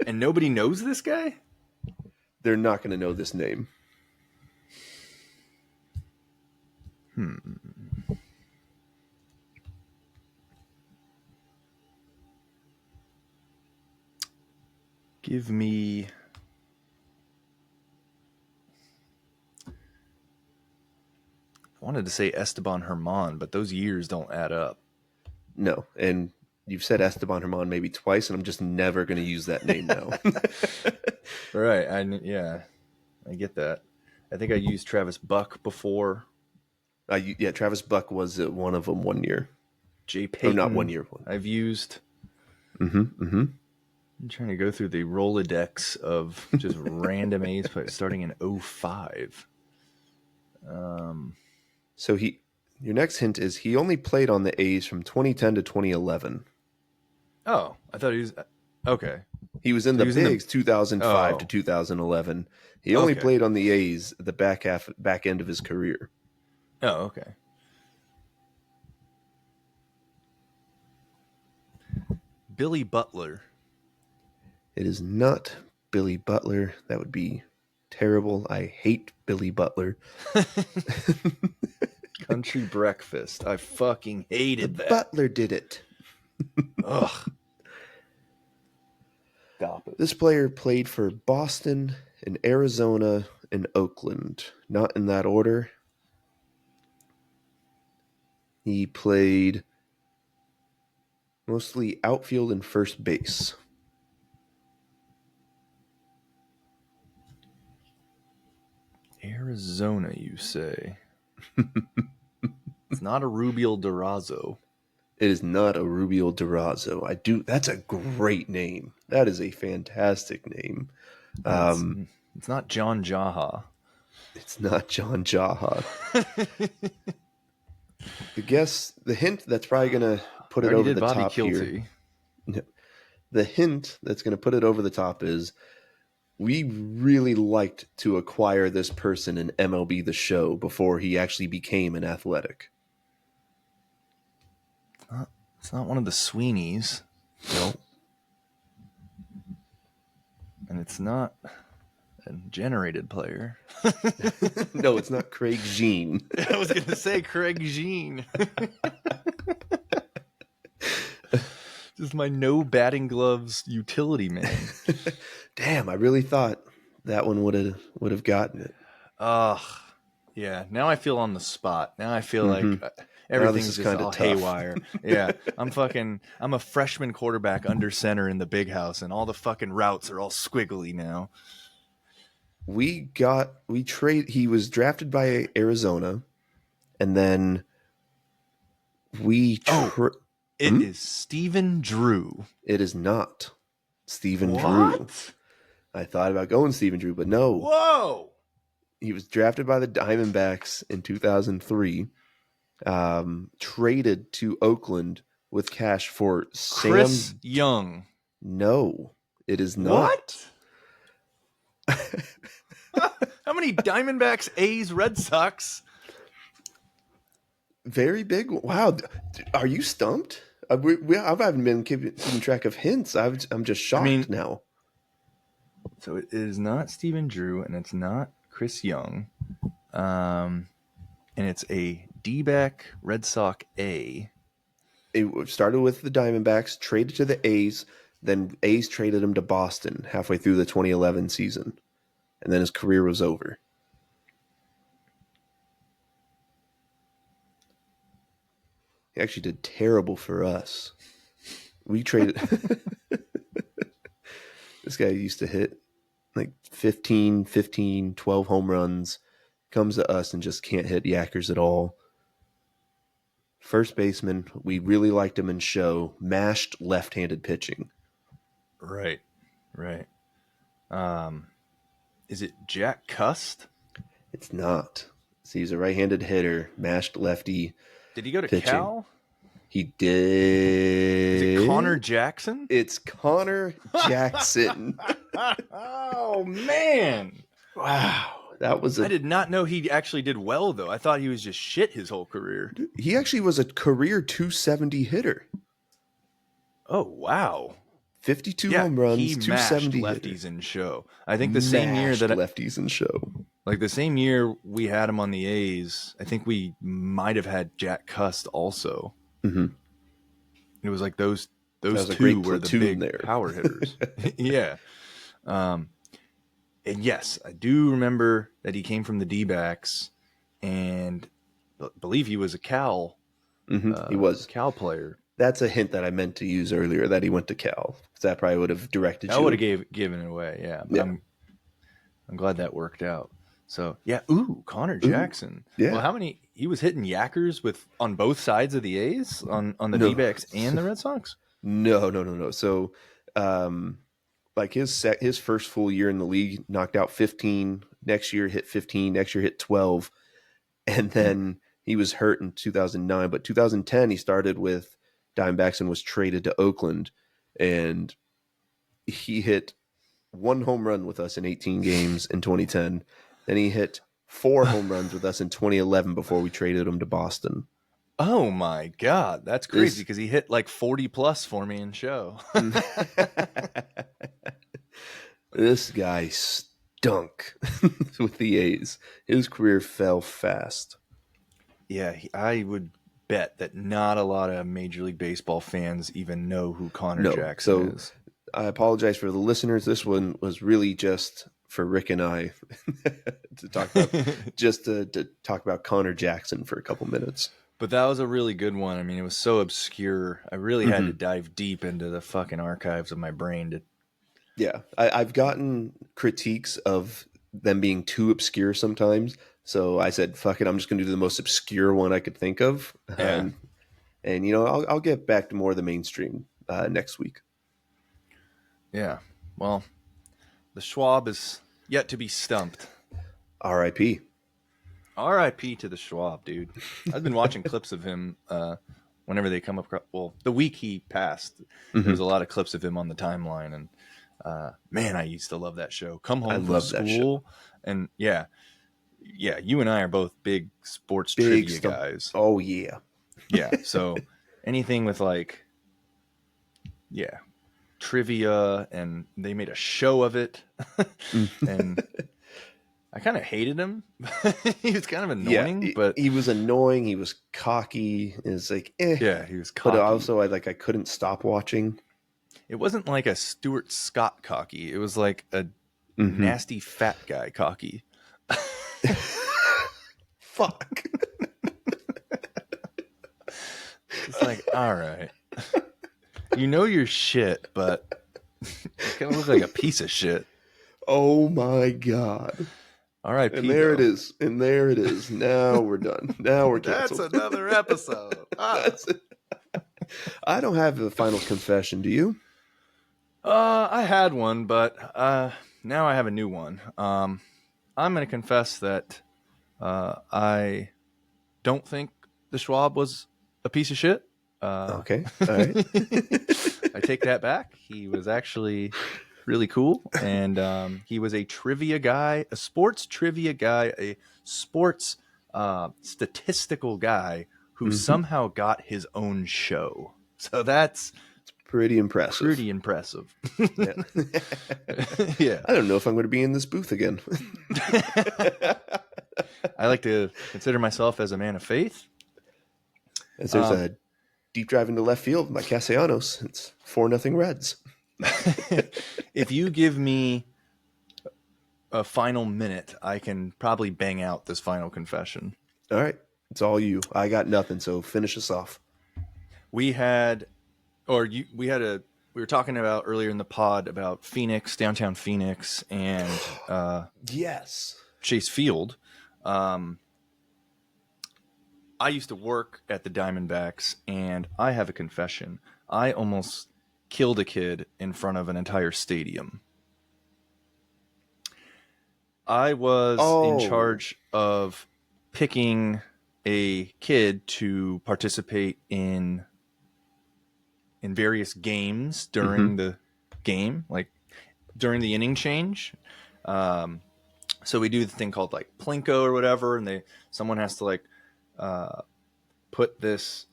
And nobody knows this guy? They're not going to know this name. Give me... I wanted to say Esteban Herman, but those years don't add up. No, and you've said Esteban Herman maybe twice, and I'm just never going to use that name now. Right. I get that. I think I used Travis Buck before. Travis Buck was one of them 1 year. Jay Payton. Not 1 year. I've used. I'm trying to go through the Rolodex of just random A's players starting in 2005. So your next hint is he only played on the A's from 2010 to 2011. Oh, I thought he was okay. He was in the Bigs 2005 to 2011. He only played on the A's at the back end of his career. Oh, okay. Billy Butler. It is not Billy Butler. That would be terrible. I hate Billy Butler. Country Breakfast. I fucking hated that. Butler did it. Ugh. Stop it. This player played for Boston and Arizona and Oakland. Not in that order. He played mostly outfield and first base. Arizona, you say? It's not a Rubio Durazo. It is not a Rubio Durazo. That's a great name. That is a fantastic name. It's not John Jaha. It's not John Jaha. The hint that's probably going to put it over the top here. The hint that's going to put it over the top is we really liked to acquire this person in MLB The Show before he actually became an Athletic. It's not one of the Sweeneys. No. And it's not a generated player. No, it's not Craig Jean. I was going to say Craig Jean. Just my no batting gloves utility man. Damn, I really thought that one would have gotten it. Yeah. Now I feel on the spot. Now I feel like everything's just all tough. haywire. Yeah. I'm a freshman quarterback under center in the big house, and all the fucking routes are all squiggly now. He was drafted by Arizona, and then it is Stephen Drew. It is not Stephen Drew. I thought about going Stephen Drew, but no. Whoa! He was drafted by the Diamondbacks in 2003, traded to Oakland with cash for Chris Young. No, it is not. What? How many Diamondbacks, A's, Red Sox? Very big. Wow. Are you stumped? I haven't been keeping track of hints. I'm just shocked now. So it is not Stephen Drew, and it's not Chris Young. And it's a D-back Red Sox A. It started with the Diamondbacks, traded to the A's, then A's traded him to Boston halfway through the 2011 season. And then his career was over. He actually did terrible for us. We traded... This guy used to hit like 15, 12 home runs. Comes to us and just can't hit yackers at all. First baseman, we really liked him in show. Mashed left-handed pitching. Right. Is it Jack Cust? It's not. So he's a right-handed hitter, mashed lefty. Did he go to pitching. Cal? He did. Is it Connor Jackson? It's Connor Jackson. Oh, man. Wow. I did not know he actually did well, though. I thought he was just shit his whole career. He actually was a career 270 hitter. Oh, wow. 52 home runs, he 270 lefties hitter. in show. I think the same year that lefties in show. Like the same year we had him on the A's, I think we might have had Jack Cust also. Mm-hmm. It was like those two were the big power hitters. Yeah. And yes, I do remember that he came from the D-backs, and believe he was a Cal. Mm-hmm. He was a Cal player. That's a hint that I meant to use earlier, that he went to Cal. That probably would have directed you. I would have given it away, yeah. But yeah. I'm glad that worked out. So, yeah. Ooh, Connor Jackson. Yeah. Well, how many... He was hitting yackers on both sides of the A's? On the D-backs and the Red Sox? No. So, like his first full year in the league, knocked out 15. Next year hit 15. Next year hit 12. And then he was hurt in 2009. But 2010, he started with Diamondbacks and was traded to Oakland. And he hit 1 home run with us in 18 games in 2010. Then he hit 4 home runs with us in 2011 before we traded him to Boston. Oh my God. That's crazy because he hit like 40 plus for me in show. This guy stunk with the A's. His career fell fast. Yeah, I would bet that not a lot of Major League Baseball fans even know who Connor Jackson is. I apologize for the listeners. This one was really just for Rick and I to talk about, to talk about Connor Jackson for a couple minutes. But that was a really good one. I mean, it was so obscure. I really had to dive deep into the fucking archives of my brain to. Yeah, I've gotten critiques of them being too obscure sometimes. So I said, fuck it, I'm just going to do the most obscure one I could think of. Yeah. And you know, I'll get back to more of the mainstream next week. Yeah. Well, the Schwab is yet to be stumped. R.I.P. R.I.P. to the Schwab, dude. I've been watching clips of him whenever they come up, well, the week he passed, there was a lot of clips of him on the timeline, and man, I used to love that show. Come I home from love that show. school, and yeah, you and I are both big sports trivia guys. Oh yeah, yeah. So anything with like, yeah, trivia, and they made a show of it, and I kind of hated him. He was kind of annoying, but he was annoying. He was cocky. It was like, yeah, he was cocky. But also, I couldn't stop watching. It wasn't like a Stuart Scott cocky. It was like a nasty fat guy cocky. Fuck. It's like, all right, you know your shit, but you kind of look like a piece of shit. Oh my god. All right, and there it is. And there it is. Now we're done. Now we're canceled. That's another episode. That's it. I don't have a final confession. Do you? I had one, but now I have a new one. I'm going to confess that I don't think the Schwab was a piece of shit. Okay. All right. I take that back. He was actually really cool, and he was a trivia guy, a sports trivia guy, a sports statistical guy who somehow got his own show. So that's pretty impressive. Pretty impressive. Yeah. Yeah. I don't know if I'm going to be in this booth again. I like to consider myself as a man of faith. As there's a deep drive into left field by Castellanos. It's 4-0 Reds. If you give me a final minute, I can probably bang out this final confession. All right. It's all you. I got nothing, so finish us off. We were talking about earlier in the pod about Phoenix, downtown Phoenix, and yes, Chase Field. I used to work at the Diamondbacks, and I have a confession. I almost killed a kid in front of an entire stadium. I was in charge of picking a kid to participate in various games during the game, like during the inning change. So we do the thing called like Plinko or whatever, and someone has to like put this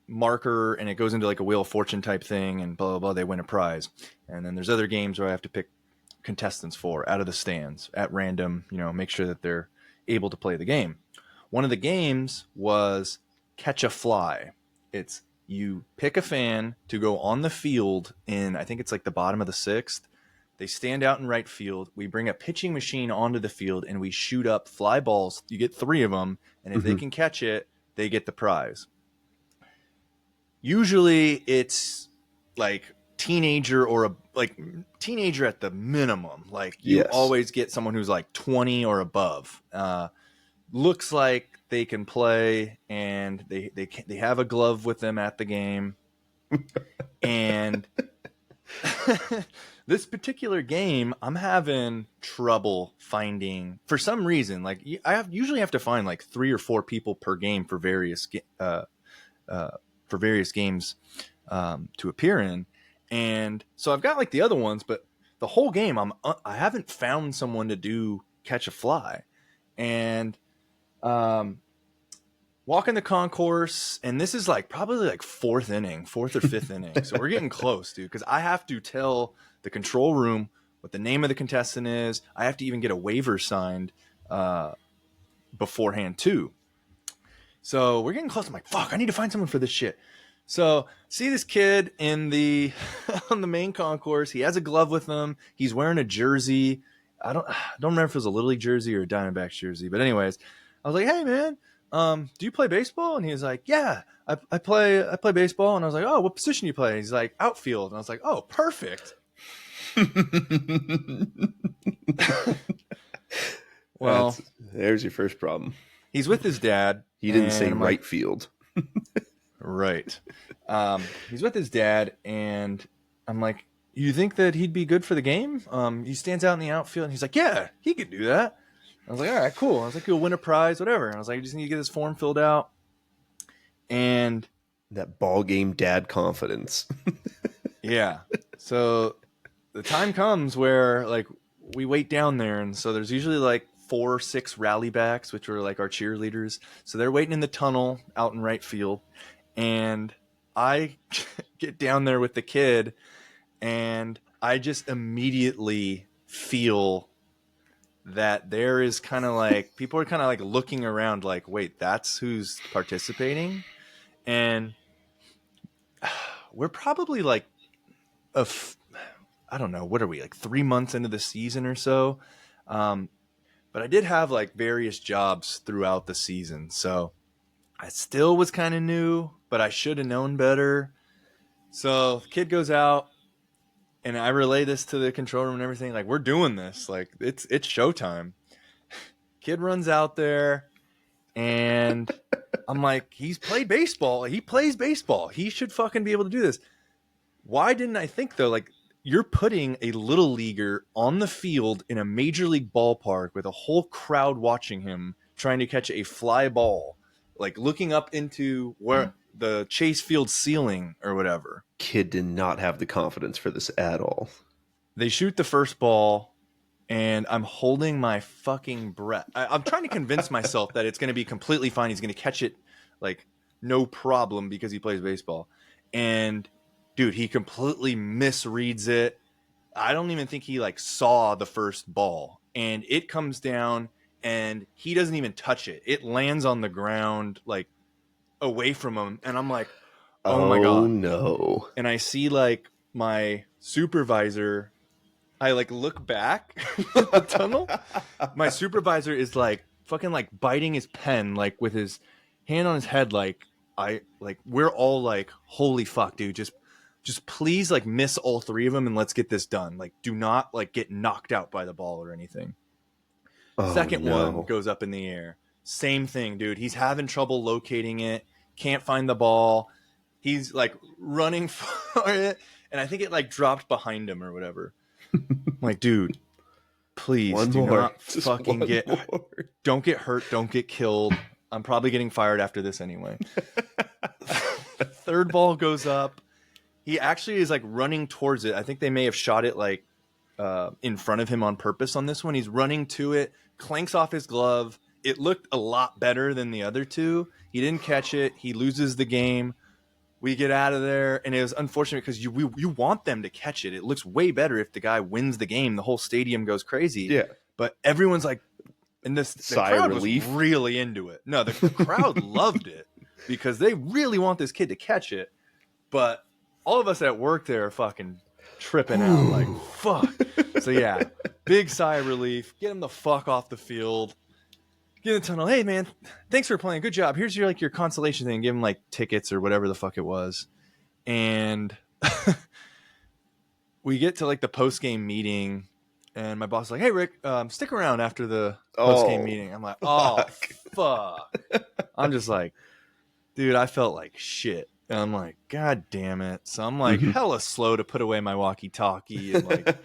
marker, and it goes into like a Wheel of Fortune type thing, and blah blah blah. They win a prize. And then there's other games where I have to pick contestants for out of the stands at random, make sure that they're able to play the game. One of the games was catch a fly. It's you pick a fan to go on the field in, I think it's like the bottom of the sixth. They stand out in right field. We bring a pitching machine onto the field, and we shoot up fly balls. You get 3 of them, and if they can catch it, they get the prize. Usually it's like teenager teenager at the minimum. Like you always get someone who's like 20 or above. Looks like they can play, and they have a glove with them at the game. And this particular game, I'm having trouble finding, for some reason. Like usually have to find like 3 or 4 people per game for various games to appear in. And so I've got like the other ones, but the whole game I haven't found someone to do catch a fly. And walking the concourse, and this is like probably like 4th or 5th inning. So we're getting close, dude, because I have to tell the control room what the name of the contestant is. I have to even get a waiver signed beforehand too. So we're getting close. I'm like, fuck, I need to find someone for this shit. So see this kid in the on the main concourse. He has a glove with him. He's wearing a jersey. I don't remember if it was a Little League jersey or a Diamondbacks jersey. But anyways, I was like, hey man, do you play baseball? And he was like, yeah, I play baseball. And I was like, oh, what position do you play? And he's like, outfield. And I was like, oh, perfect. Well, there's your first problem. He's with his dad. He didn't say right field. Right. He's with his dad, and I'm like, you think that he'd be good for the game? He stands out in the outfield, and he's like, yeah, he could do that. I was like, all right, cool. I was like, he'll win a prize, whatever. And I was like, I just need to get this form filled out. And That ball game dad confidence. Yeah. So the time comes where like we wait down there, and so there's usually like 4 or 6 rally backs, which are like our cheerleaders. So they're waiting in the tunnel out in right field, and I get down there with the kid, and I just immediately feel that there is kind of like people are kind of like looking around like, wait, that's who's participating. And we're probably like I don't know, what are we, like 3 months into the season or so. But I did have like various jobs throughout the season, so I still was kind of new, but I should have known better. So the kid goes out, and I relay this to the control room and everything. Like, we're doing this. Like, it's showtime. Kid runs out there, and I'm like, he's played baseball. He plays baseball. He should fucking be able to do this. Why didn't I think, though? Like, you're putting a little leaguer on the field in a major league ballpark with a whole crowd watching him trying to catch a fly ball, like looking up into where the Chase Field ceiling or whatever. Kid did not have the confidence for this at all. They shoot the first ball, and I'm holding my fucking breath. I'm trying to convince myself that it's going to be completely fine. He's going to catch it like no problem because he plays baseball. And dude, he completely misreads it. I don't even think he like saw the first ball, and it comes down and he doesn't even touch it. It lands on the ground like away from him. And I'm like, oh my God. No. And I see like my supervisor, I like look back at the tunnel. My supervisor is like fucking like biting his pen, like with his hand on his head. Like we're all like, holy fuck, dude, just please like miss all 3 of them and let's get this done. Like, do not like get knocked out by the ball or anything. Second one goes up in the air. Same thing, dude. He's having trouble locating it. Can't find the ball. He's like running for it. And I think it like dropped behind him or whatever. I'm like, dude, please not fucking don't get hurt. Don't get killed. I'm probably getting fired after this anyway. Third ball goes up. He actually is like running towards it. I think they may have shot it like in front of him on purpose on this one. He's running to it, clanks off his glove. It looked a lot better than the other 2. He didn't catch it. He loses the game. We get out of there, and it was unfortunate because you want them to catch it. It looks way better if the guy wins the game. The whole stadium goes crazy. Yeah. But everyone's like, and the crowd was really into it. No, the crowd loved it because they really want this kid to catch it. But all of us at work there are fucking tripping out like, fuck. So yeah, big sigh of relief. Get him the fuck off the field. Get in the tunnel. Hey man, thanks for playing. Good job. Here's your like your consolation thing. Give him like tickets or whatever the fuck it was. And we get to like the post game meeting, and my boss is like, "Hey Rick, stick around after the post game meeting." I'm like, "Oh fuck." I'm just like, dude, I felt like shit. And I'm like, God damn it. So I'm like hella slow to put away my walkie-talkie. And like,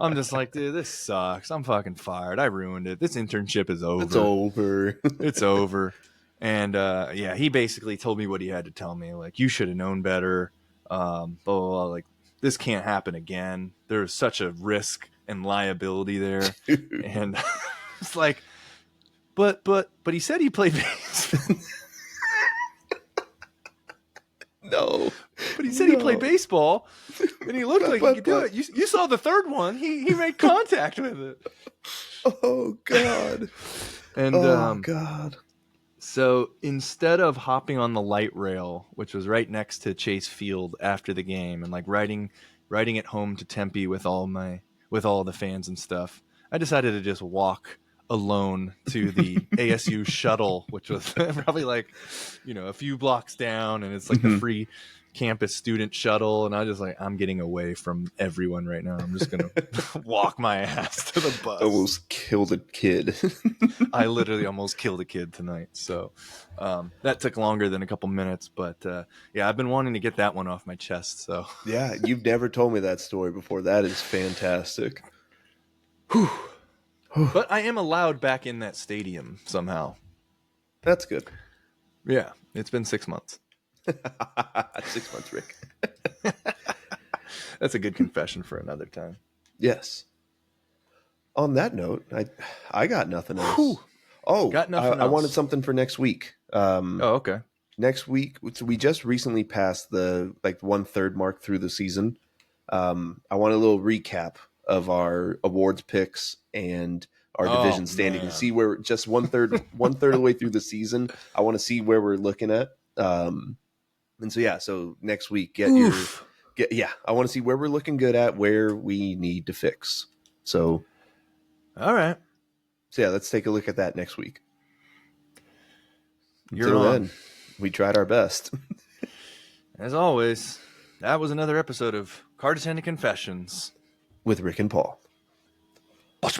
I'm just like, dude, this sucks. I'm fucking fired. I ruined it. This internship is over. It's over. It's over. And yeah, he basically told me what he had to tell me. Like, you should have known better. Blah, blah, blah. Like, this can't happen again. There's such a risk and liability there. And it's like, but he said he played baseball. No. But he said he played baseball, and he looked like he could do it. You saw the third one. He made contact with it. Oh, God. And God. So instead of hopping on the light rail, which was right next to Chase Field after the game, and like riding it home to Tempe with all the fans and stuff, I decided to just walk alone to the ASU shuttle, which was probably like, a few blocks down, and it's like the free campus student shuttle. And I was just like, I'm getting away from everyone right now. I'm just gonna walk my ass to the bus. Almost killed a kid. I literally almost killed a kid tonight. So that took longer than a couple minutes, but yeah, I've been wanting to get that one off my chest. So yeah, you've never told me that story before. That is fantastic. Whew. But I am allowed back in that stadium somehow. That's good. Yeah, it's been 6 months. 6 months, Rick. That's a good confession for another time. Yes. On that note, I got nothing else. Whew. Oh, Got nothing I else. wanted something for next week. Okay. Next week, we just recently passed the 1/3 mark through the season. I want a little recap of our awards picks and our division standing to see where just one third of the way through the season. I want to see where we're looking at. And so next week, I want to see where we're looking good at, where we need to fix. So, all right. So let's take a look at that next week. Until then, we tried our best. As always, that was another episode of Card Attendant Confessions with Rick and Paul. Watch.